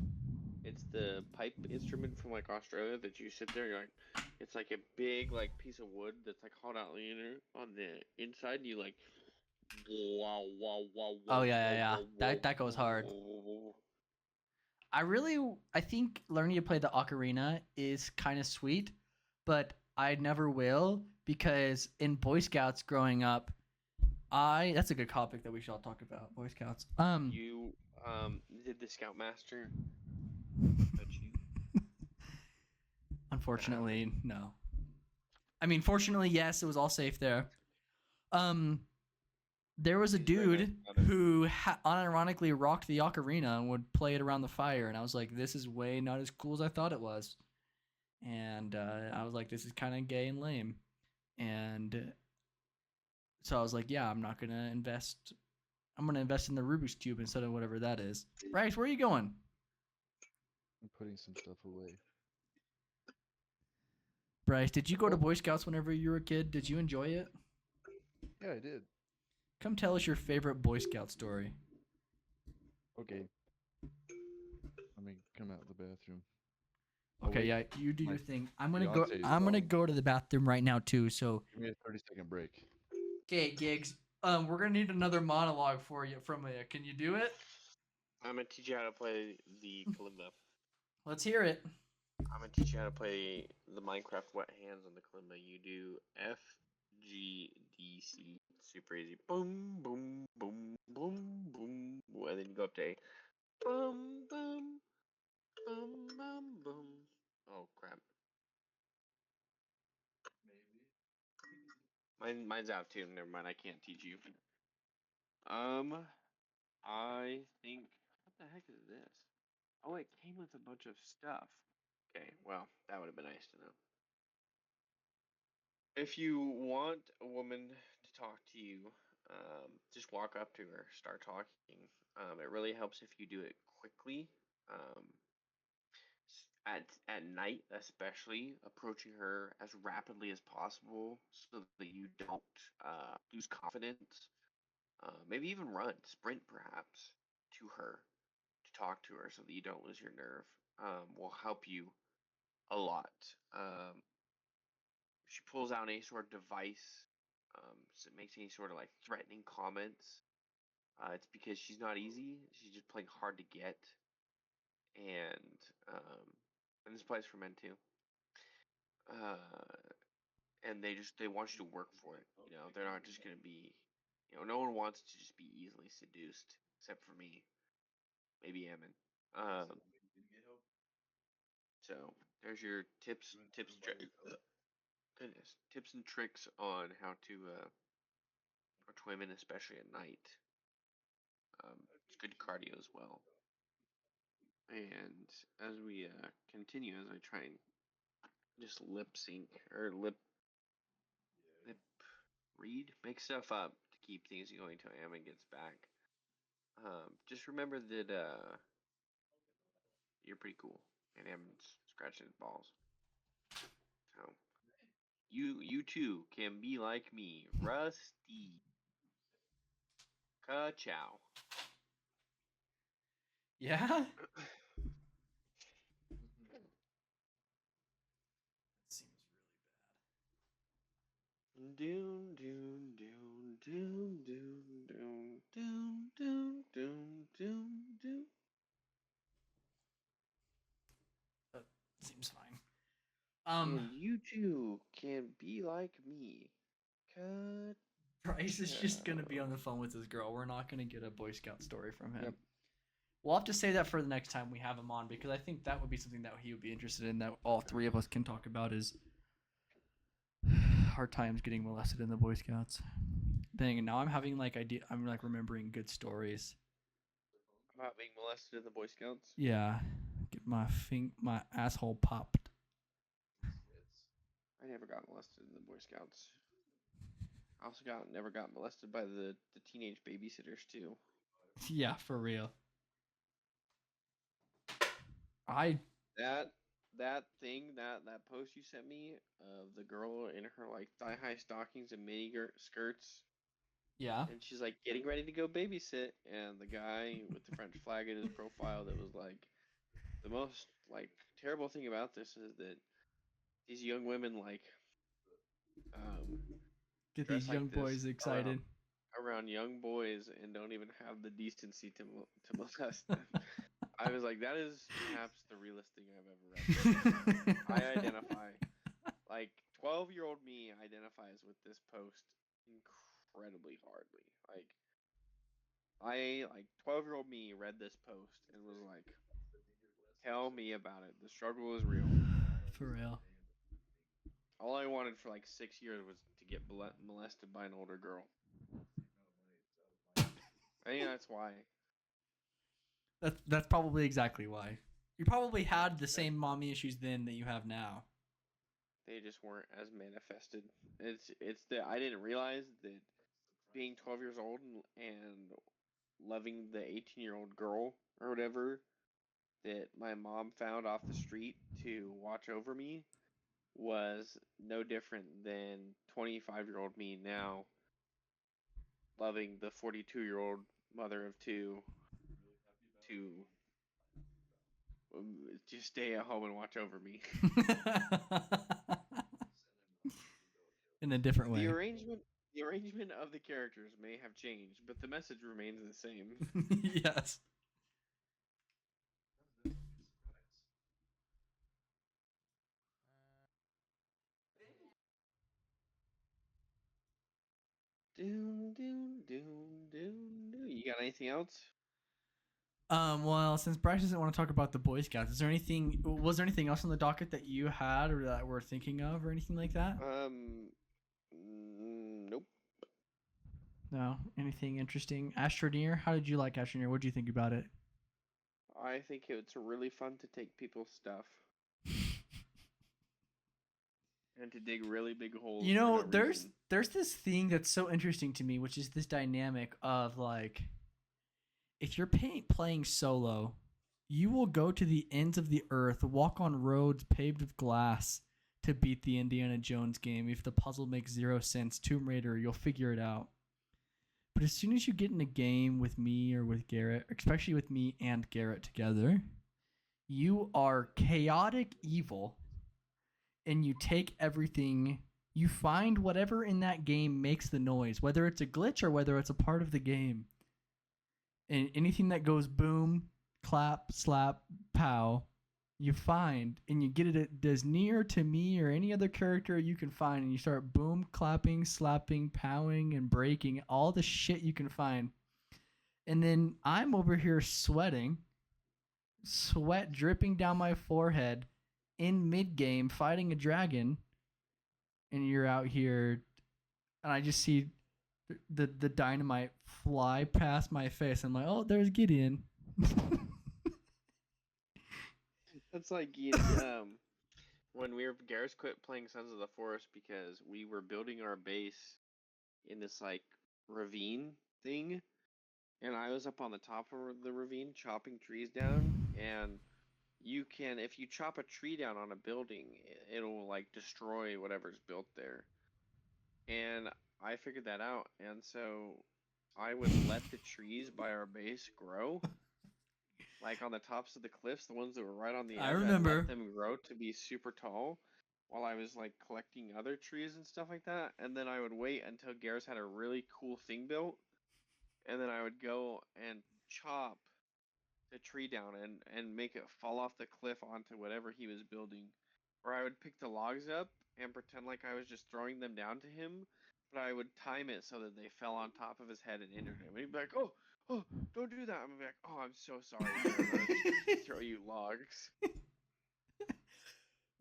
It's the pipe instrument from like Australia that you sit there. You're like, it's like a big like piece of wood that's like hauled out on the inside. And you like, wow. Oh, yeah. That goes hard. I think learning to play the ocarina is kind of sweet, but I never will, because in Boy Scouts growing up, That's a good topic that we should all talk about, Boy Scouts. You did the Scoutmaster touch you? Unfortunately, no. I mean, fortunately, yes, it was all safe there. There was a He's very nice dude about it. who unironically rocked the ocarina and would play it around the fire, and I was like, this is way not as cool as I thought it was. And I was like, this is kind of gay and lame. And so I was like, yeah, I'm not gonna invest. I'm gonna invest in the Rubik's cube instead of whatever that is. Bryce, where are you going? I'm putting some stuff away. Bryce, did you go to Boy Scouts whenever you were a kid? Did you enjoy it? Yeah, I did. Come tell us your favorite Boy Scout story. Okay. Let me come out of the bathroom. Oh, Okay, wait, yeah, you do my your thing. I'm gonna go. fiance is I'm gonna calling. go to the bathroom right now too. So, Give me a 30-second break. okay, Gigs. We're gonna need another monologue for you from you. Can you do it? I'm gonna teach you how to play the kalimba. Let's hear it. I'm gonna teach you how to play the Minecraft wet hands on the kalimba. You do F, G, D, C. Super easy. Boom, boom, boom, boom, boom. And then you go up to A. Boom, boom, boom, boom, boom. Oh crap. Mine's out too. Never mind. I can't teach you. I think. What the heck is this? Oh, it came with a bunch of stuff. Okay, well, that would have been nice to know. If you want a woman to talk to you, just walk up to her, start talking. It really helps if you do it quickly. Um, at night, especially, approaching her as rapidly as possible so that you don't lose confidence. Maybe even run, sprint perhaps to her to talk to her so that you don't lose your nerve. Will help you a lot. If she pulls out any sort of device, so it makes any sort of like threatening comments, it's because she's not easy. She's just playing hard to get, and this applies for men too. And they want you to work for it. You know, they're not just gonna be, no one wants to just be easily seduced except for me, maybe Ammon. So there's your tips and tricks on how to approach women, especially at night. It's good cardio as well. And as we continue, as I try and just lip sync or lip read, make stuff up to keep things going till Ammon gets back. Just remember that you're pretty cool, and Ammon's scratching his balls. So you too can be like me, Rusty. Ka-chow. Yeah. Seems Doom, doom, doom, doom, doom, doom, doom, doom, doom, doom, doom. really bad. Seems fine. And you too can be like me. Cut. Bryce is just gonna be on the phone with his girl. We're not gonna get a Boy Scout story from him. Yep. We'll have to say that for the next time we have him on because I think that would be something that he would be interested in. That all three of us can talk about is hard times getting molested in the Boy Scouts. Dang, and now I'm having I'm like remembering good stories. About being molested in the Boy Scouts. Yeah, get my asshole popped. I never got molested in the Boy Scouts. I also never got molested by the teenage babysitters too. Yeah, for real. I That thing that post you sent me of the girl in her like thigh high stockings and mini skirts, yeah. and she's like getting ready to go babysit, and the guy with the French flag in his profile that was like the most like terrible thing about this is that these young women like Get dress these like young this boys excited. around young boys and don't even have the decency to molest them. I was like, that is perhaps the realest thing I've ever read. I identify, like 12-year-old me identifies with this post incredibly hardly. Like, I, like, 12-year-old me read this post and was like, tell me about it. The struggle is real. For real. All I wanted for like 6 years was to get molested by an older girl. I think that's why. That's probably exactly why. You probably had the same mommy issues then that you have now. They just weren't as manifested. It's that I didn't realize that being 12 years old and loving the 18-year-old girl or whatever that my mom found off the street to watch over me was no different than 25-year-old me now loving the 42-year-old mother of two to just stay at home and watch over me. In a different way. The arrangement of the characters may have changed, but the message remains the same. Yes. Doom, doom, doom, doom, doom. You got anything else? Well, since Bryce doesn't want to talk about the Boy Scouts, was there anything else on the docket that you had or that we're thinking of or anything like that? Nope. No? Anything interesting? Astroneer? How did you like Astroneer? What did you think about it? I think it's really fun to take people's stuff and to dig really big holes. You for know, no reason. there's this thing that's so interesting to me, which is this dynamic of like, if you're playing solo, you will go to the ends of the earth, walk on roads paved with glass to beat the Indiana Jones game. If the puzzle makes 0 sense, Tomb Raider, you'll figure it out. But as soon as you get in a game with me or with Garrett, especially with me and Garrett together, you are chaotic evil, and you take everything, you find whatever in that game makes the noise, whether it's a glitch or whether it's a part of the game. And anything that goes boom, clap, slap, pow, you find, and you get it as near to me or any other character you can find, and you start boom, clapping, slapping, powing, and breaking all the shit you can find. And then I'm over here sweating, sweat dripping down my forehead in mid-game fighting a dragon, and you're out here, and I just see the dynamite fly past my face. I'm like, oh, there's Gideon. That's like when Garrus quit playing Sons of the Forest because we were building our base in this like ravine thing, and I was up on the top of the ravine chopping trees down, and you can, if you chop a tree down on a building, it'll like destroy whatever's built there. And I figured that out, and so I would let the trees by our base grow. Like on the tops of the cliffs, the ones that were right on the edge, I remember. I'd let them grow to be super tall while I was like collecting other trees and stuff like that. And then I would wait until Garrus had a really cool thing built, and then I would go and chop the tree down and make it fall off the cliff onto whatever he was building. Or I would pick the logs up and pretend like I was just throwing them down to him, but I would time it so that they fell on top of his head and injured him. And he'd be like, oh, don't do that. I'm gonna be like, oh, I'm so sorry. I'm gonna throw you logs.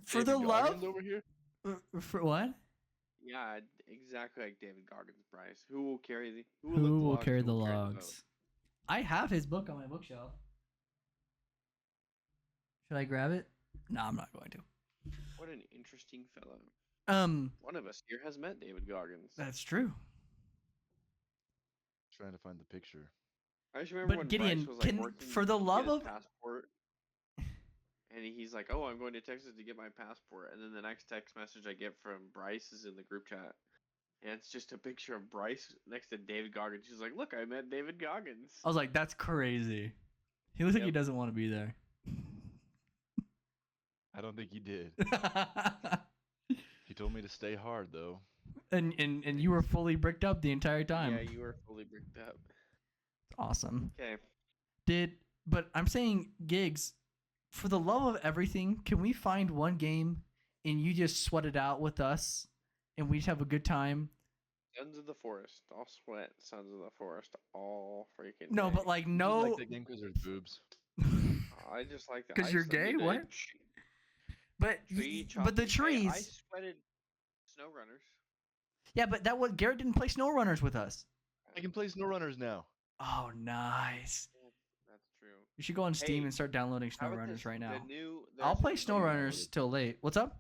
For the David love? Goggins over here? For what? Yeah, exactly like David Goggins, Bryce. Who will carry the Who will carry the who will logs? I have his book on my bookshelf. Should I grab it? No, I'm not going to. What an interesting fellow. One of us here has met David Goggins. That's true. Trying to find the picture. I just remember But when Gideon, Bryce was like working for the to love get his of passport, and he's like, "Oh, I'm going to Texas to get my passport," and then the next text message I get from Bryce is in the group chat, and it's just a picture of Bryce next to David Goggins. She's like, "Look, I met David Goggins." I was like, that's crazy. He looks like he Yep. doesn't want to be there. I don't think he did. He told me to stay hard though. and you were fully bricked up the entire time. Yeah, you were fully bricked up. Awesome. Okay. But I'm saying, Gigs, for the love of everything, can we find one game and you just sweat it out with us and we just have a good time Sons of the Forest. I'll sweat Sons of the Forest all freaking No, day. but like You just like no, that game because there's boobs. I just like that. 'Cause you're gay? What? Tree but the chopping. trees. I sweated snow runners. Yeah, but that was Garrett didn't play Snow Runners with us. I can play SnowRunners now. Oh, nice. That's true. You should go on Steam Hey, and start downloading How Snow about Runners this? right now. There's I'll play a Snow new- Runners till late. What's up?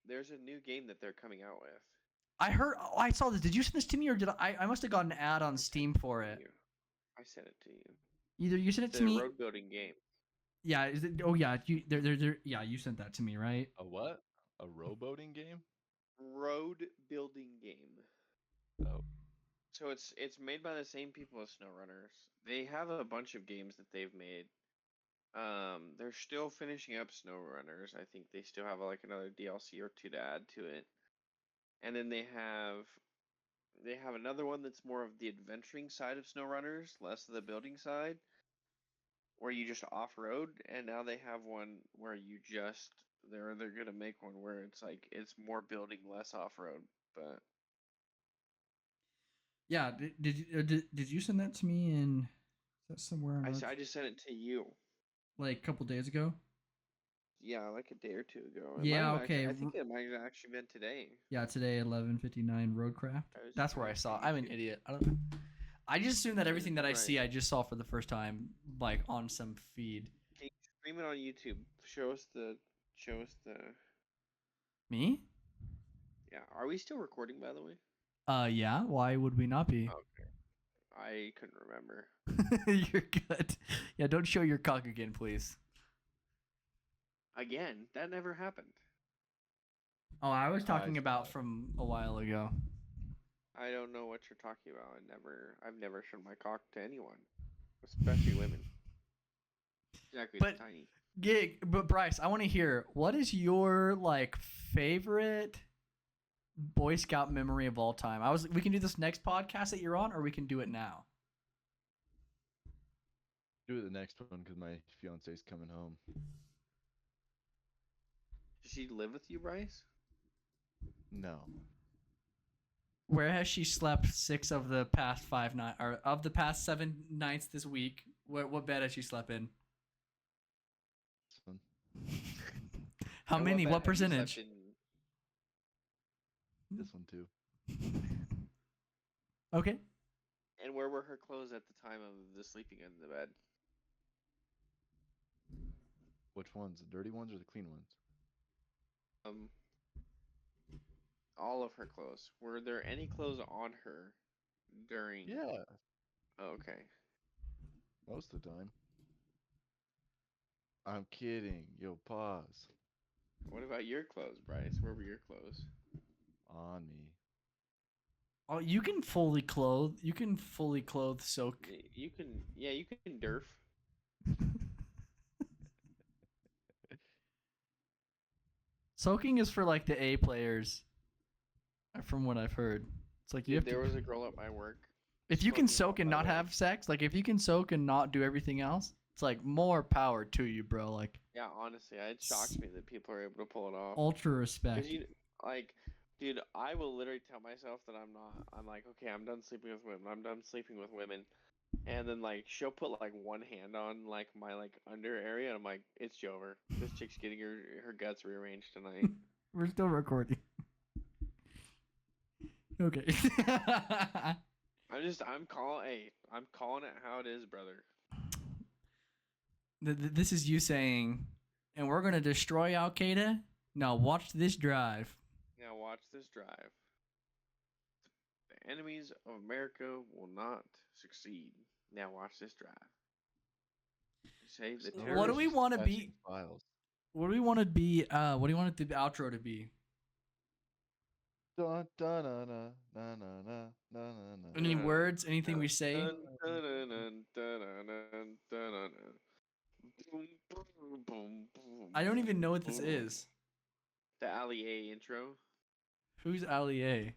There's a new game that they're coming out with. I heard. Oh, I saw this. Did you send this to me or did I? I must have got an ad on Steam for it. I sent it to you. Either you sent it It's to a me. road building game. Yeah. Is it? Oh yeah. You there. Yeah. You sent that to me, right? A what? A rowboating game? Road building game. Oh. So it's made by the same people as SnowRunners. They have a bunch of games that they've made. They're still finishing up SnowRunners. I think they still have like another DLC or two to add to it. And then they have another one that's more of the adventuring side of SnowRunners, less of the building side, where you just off-road. And now they have one where you just they're gonna make one where it's like it's more building, less off-road. But Yeah. Did you send that to me in? Is that somewhere? I just sent it to you. Like a couple days ago. Yeah, like a day or two ago. Yeah, okay. I think it might have actually been today. Yeah, today 11:59 Roadcraft. That's where I saw. I'm an idiot. I just assume that everything that I see, I just saw for the first time, like on some feed. Can you stream it on YouTube? Show us the. Me? Yeah, are we still recording, by the way? Yeah. Why would we not be? Okay, I couldn't remember. You're good. Yeah, don't show your cock again, please. Again, that never happened. Oh, I was talking I about saw it. from a while ago. I don't know what you're talking about. I've never shown my cock to anyone, especially women. Exactly, But- it's tiny. But Bryce, I want to hear what is your like favorite Boy Scout memory of all time. We can do this next podcast that you're on, or we can do it now. Do it the next one because my fiance's coming home. Does she live with you, Bryce? No. Where has she slept 6 of the past 5 nights, or of the past 7 nights this week? What bed has she slept in? This one. How And many? bed What have you slept percentage? This one too. Okay. And where were her clothes at the time of the sleeping in the bed? Which ones? The dirty ones or the clean ones? All of her clothes. Were there any clothes on her during? Yeah, Oh, okay. most of the time. I'm kidding. Yo, pause. What about your clothes, Bryce? Where were your clothes? On me. Oh, you can fully clothe. You can fully clothe soak. You can, yeah, you can derf. Soaking is for like the A players, from what I've heard. It's like you Dude, have there to. was a girl at my work. If you can smoking soak and out my not way. have sex, like if you can soak and not do everything else, it's like more power to you, bro. Like Yeah, honestly, it shocks me that people are able to pull it off. ultra respect. Because you, like, dude, I will literally tell myself that I'm not. I'm like, okay, I'm done sleeping with women. I'm done sleeping with women. And then like she'll put like one hand on like my like under area, and I'm like, it's over. This chick's getting her guts rearranged tonight. We're still recording. Okay. I'm calling it how it is, brother. This is you saying, and we're gonna destroy Al Qaeda. Now watch this drive. Now watch this drive. The enemies of America will not succeed. Now watch this drive. Say the Star What do Wars we is wanna catching be- Files. What do we want to be? What do you want the outro to be? Dun, dun, dun, dun, dun, dun, dun, dun, dun, Any Yeah. words? Anything we say? Dun, dun, dun, dun, dun, dun, dun, dun, dun. Boom, boom, boom, boom, I don't even know what this boom. is. The Ali A intro. Who's Ali A?